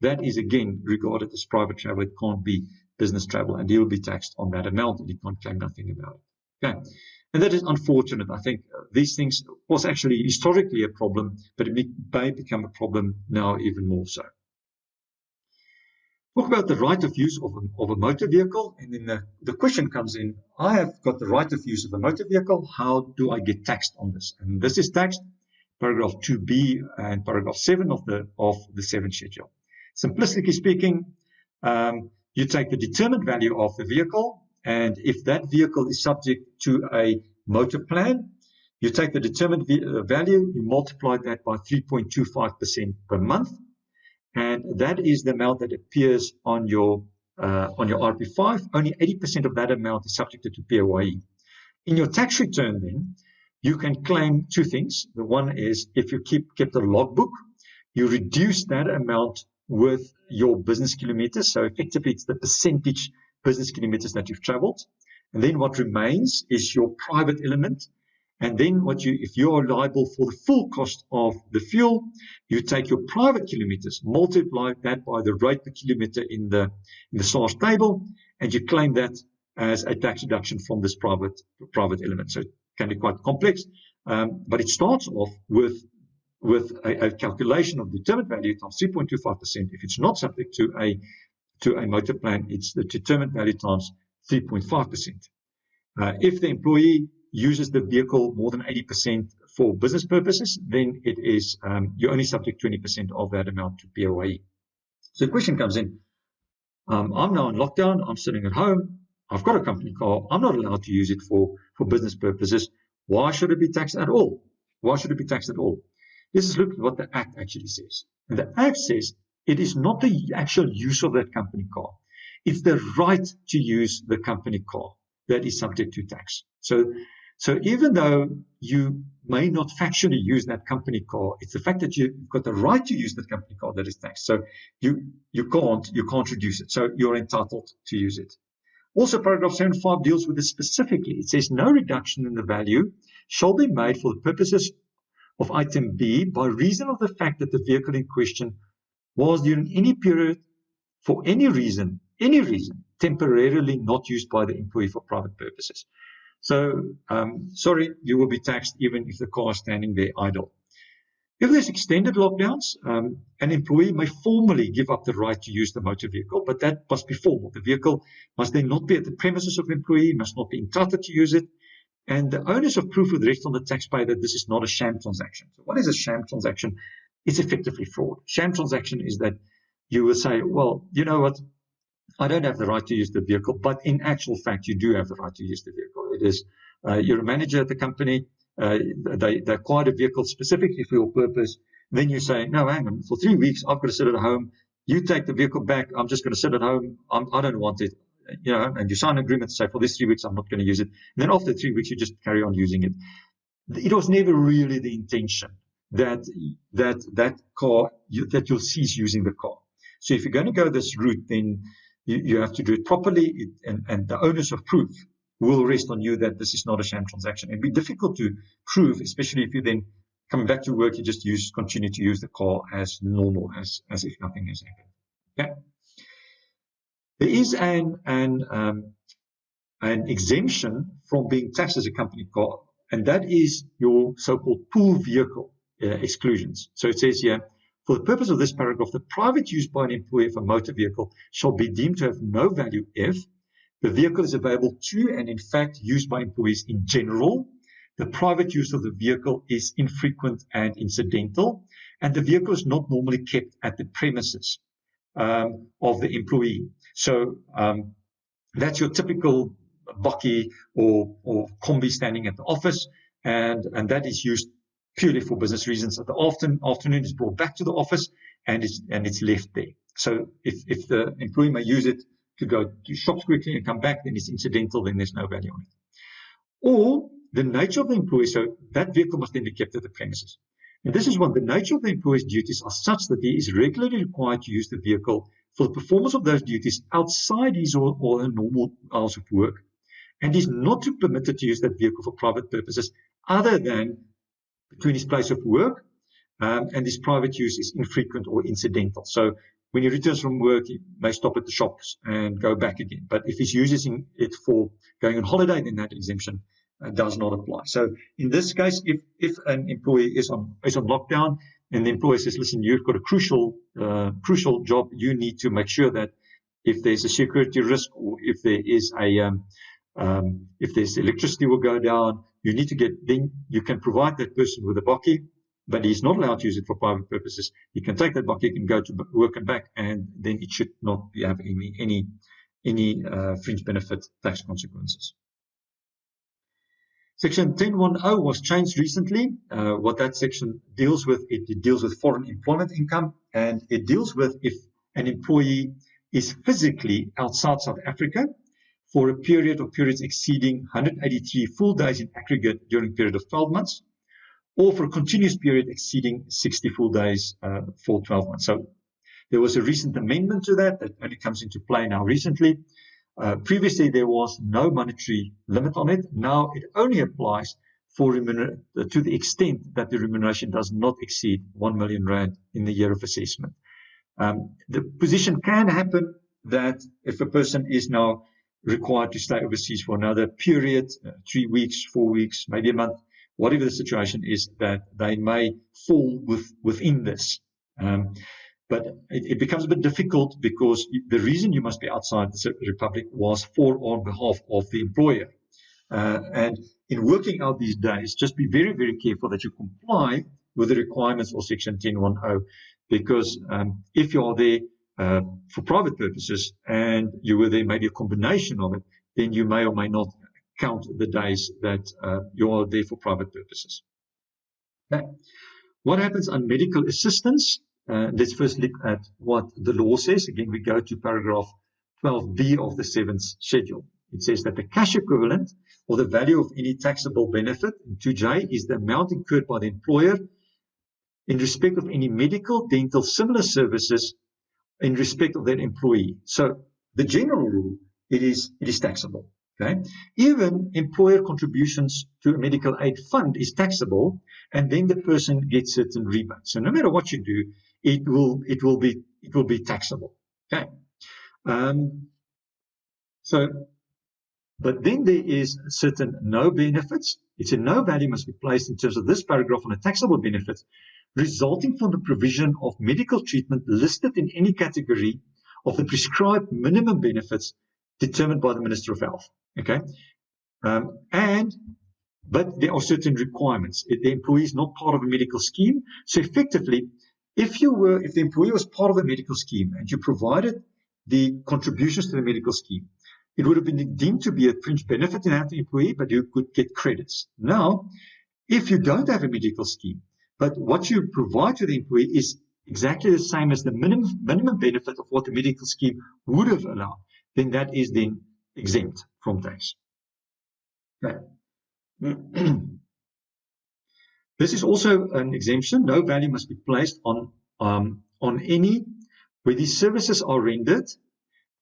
that is again regarded as private travel. It can't be business travel, and he will be taxed on that amount, and he can't claim nothing about it. Okay, and that is unfortunate. I think these things was actually historically a problem, but it may become a problem now even more so. Talk about the right of use of a motor vehicle, and then the question comes in, I have got the right of use of a motor vehicle, how do I get taxed on this? And this is taxed, paragraph 2b and paragraph 7 of the 7th schedule. Simplistically speaking, you take the determined value of the vehicle, and if that vehicle is subject to a motor plan, you take the determined value, you multiply that by 3.25% per month, and that is the amount that appears on your RP5. Only 80% of that amount is subjected to PAYE. In your tax return, then, you can claim two things. The one is if you kept a logbook, you reduce that amount with your business kilometers. So effectively, it's the percentage business kilometers that you've traveled. And then what remains is your private element. And then if you are liable for the full cost of the fuel, you take your private kilometers, multiply that by the rate per kilometer in the SARS table, and you claim that as a tax deduction from this private element. So it can be quite complex, but it starts off with a calculation of determined value times 3.25%. If it's not subject to a motor plan, it's the determined value times 3.5%. If the employee uses the vehicle more than 80% for business purposes, then it is you're only subject 20% of that amount to PAYE. So the question comes in, I'm now in lockdown, I'm sitting at home, I've got a company car, I'm not allowed to use it for business purposes. Why should it be taxed at all? Why should it be taxed at all? Let's just look at what the Act actually says. And the Act says it is not the actual use of that company car. It's the right to use the company car that is subject to tax. So even though you may not factually use that company car, it's the fact that you've got the right to use that company car that is taxed. So you can't reduce it. So you're entitled to use it. Also, paragraph 7.5 deals with this specifically. It says no reduction in the value shall be made for the purposes of item B by reason of the fact that the vehicle in question was during any period, for any reason, temporarily not used by the employee for private purposes. So, sorry, you will be taxed even if the car is standing there idle. If there's extended lockdowns, an employee may formally give up the right to use the motor vehicle, but that must be formal. The vehicle must then not be at the premises of the employee, must not be entitled to use it, and the onus of proof would rest on the taxpayer that this is not a sham transaction. So what is a sham transaction? It's effectively fraud. Sham transaction is that you will say, well, you know what, I don't have the right to use the vehicle, but in actual fact, you do have the right to use the vehicle. It is, you're a manager at the company, they acquired a vehicle specifically for your purpose. Then you say, no, hang on, for 3 weeks, I've got to sit at home. You take the vehicle back. I'm just going to sit at home. I don't want it, and you sign an agreement to say for these 3 weeks, I'm not going to use it. And then after 3 weeks, you just carry on using it. It was never really the intention that car, that you'll cease using the car. So if you're going to go this route, then you have to do it properly, and the onus of proof will rest on you that this is not a sham transaction. It'd be difficult to prove, especially if you then coming back to work, you just continue to use the car as normal, as if nothing has happened. Okay. There is an exemption from being taxed as a company car, and that is your so-called pool vehicle exclusions. So it says here, for the purpose of this paragraph, the private use by an employee of a motor vehicle shall be deemed to have no value if the vehicle is available to and in fact used by employees in general, the private use of the vehicle is infrequent and incidental, and the vehicle is not normally kept at the premises of the employee. So that's your typical bakkie or combi standing at the office, and that is used purely for business reasons. At the afternoon is brought back to the office and it's left there. So if the employee may use it to go to shops quickly and come back, then it's incidental, then there's no value on it. Or the nature of the employee, so that vehicle must then be kept at the premises. And this is one, the nature of the employee's duties are such that he is regularly required to use the vehicle for the performance of those duties outside his or her normal hours of work, and is not permitted to use that vehicle for private purposes other than between his place of work, and his private use is infrequent or incidental. So when he returns from work, he may stop at the shops and go back again. But if he's using it for going on holiday, then that exemption does not apply. So in this case, if an employee is on lockdown and the employer says, listen, you've got a crucial job, you need to make sure that if there's a security risk or if there is if there's electricity will go down, you need to then you can provide that person with a bakkie, but he's not allowed to use it for private purposes. He can take that bakkie and go to work and back, and then it should not have any fringe benefit tax consequences. Section 10.10 was changed recently. What that section deals with, it deals with foreign employment income, and it deals with if an employee is physically outside South Africa for a period or periods exceeding 183 full days in aggregate during a period of 12 months, or for a continuous period exceeding 60 full days for 12 months. So there was a recent amendment to that only comes into play now recently. Previously, there was no monetary limit on it. Now it only applies for to the extent that the remuneration does not exceed 1 million rand in the year of assessment. The position can happen that if a person is now required to stay overseas for another period, 3 weeks, 4 weeks, maybe a month, whatever the situation is, that they may fall within this. But it becomes a bit difficult because the reason you must be outside the Republic was on behalf of the employer. And in working out these days, just be very, very careful that you comply with the requirements of Section 10.10, because if you are there for private purposes and you were there maybe a combination of it, then you may or may not count the days that you are there for private purposes. Okay. What happens on medical assistance? Let's first look at what the law says. Again, we go to paragraph 12B of the 7th schedule. It says that the cash equivalent or the value of any taxable benefit in 2J is the amount incurred by the employer in respect of any medical, dental, similar services in respect of that employee. So the general rule, it is taxable. Okay? Even employer contributions to a medical aid fund is taxable, and then the person gets certain rebates. So no matter what you do, it will be taxable. Okay. But then there is certain no benefits. It's a no value must be placed in terms of this paragraph on a taxable benefits resulting from the provision of medical treatment listed in any category of the prescribed minimum benefits determined by the Minister of Health. Okay. But there are certain requirements. The employee is not part of a medical scheme. So effectively, if the employee was part of a medical scheme and you provided the contributions to the medical scheme, it would have been deemed to be a fringe benefit in the employee, but you could get credits. Now, if you don't have a medical scheme, but what you provide to the employee is exactly the same as the minimum benefit of what the medical scheme would have allowed, then that is then exempt from tax. Okay. This is also an exemption. No value must be placed on any where these services are rendered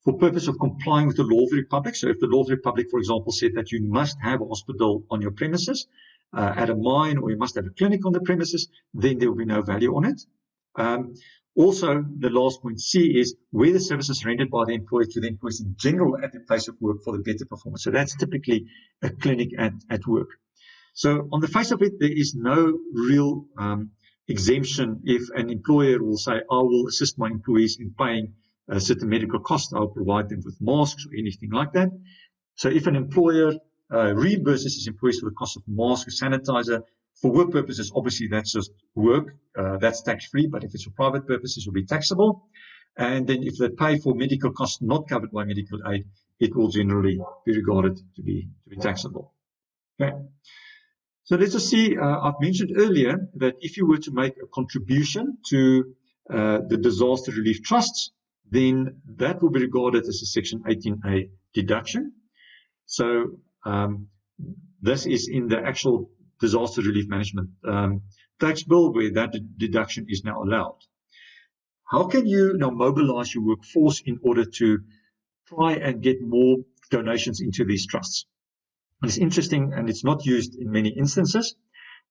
for purpose of complying with the law of the Republic. So if the law of the Republic, for example, said that you must have a hospital on your premises, at a mine, or you must have a clinic on the premises, then there will be no value on it. Also, the last point C is where the services rendered by the employer to the employees in general at the place of work for the better performance. So that's typically a clinic at work. So on the face of it, there is no real exemption if an employer will say, I will assist my employees in paying certain medical costs. I'll provide them with masks or anything like that. So if an employer reimburses his employees for the cost of mask or sanitizer, for work purposes, obviously that's just work, that's tax-free, but if it's for private purposes, it will be taxable. And then if they pay for medical costs not covered by medical aid, it will generally be regarded to be taxable. Okay. So let's just see, I've mentioned earlier that if you were to make a contribution to the disaster relief trusts, then that will be regarded as a Section 18A deduction. So this is in the actual disaster relief management tax bill where that deduction is now allowed. How can you now mobilize your workforce in order to try and get more donations into these trusts? It's interesting, and it's not used in many instances,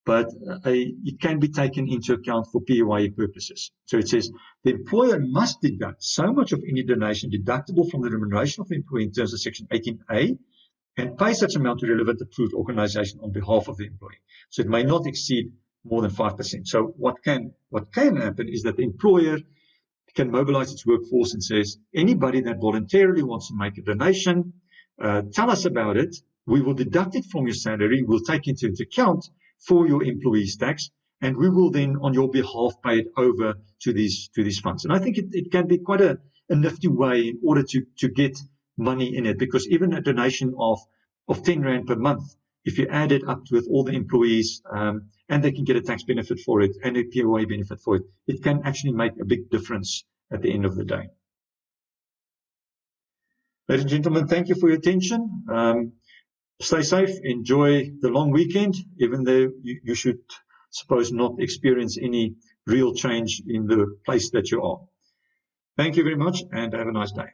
but it can be taken into account for PAYE purposes. So it says the employer must deduct so much of any donation deductible from the remuneration of the employee in terms of Section 18A and pay such amount to relevant approved organization on behalf of the employee. So it may not exceed more than 5%. So what can happen is that the employer can mobilize its workforce and says, anybody that voluntarily wants to make a donation, tell us about it. We will deduct it from your salary. We'll take it into account for your employees' tax, and we will then, on your behalf, pay it over to these funds. And I think it can be quite a nifty way in order to get money in it, because even a donation of 10 Rand per month, if you add it up with all the employees, and they can get a tax benefit for it and a PAYE benefit for it, it can actually make a big difference at the end of the day. Ladies and gentlemen, thank you for your attention. Stay safe, enjoy the long weekend, even though you should, suppose, not experience any real change in the place that you are. Thank you very much and have a nice day.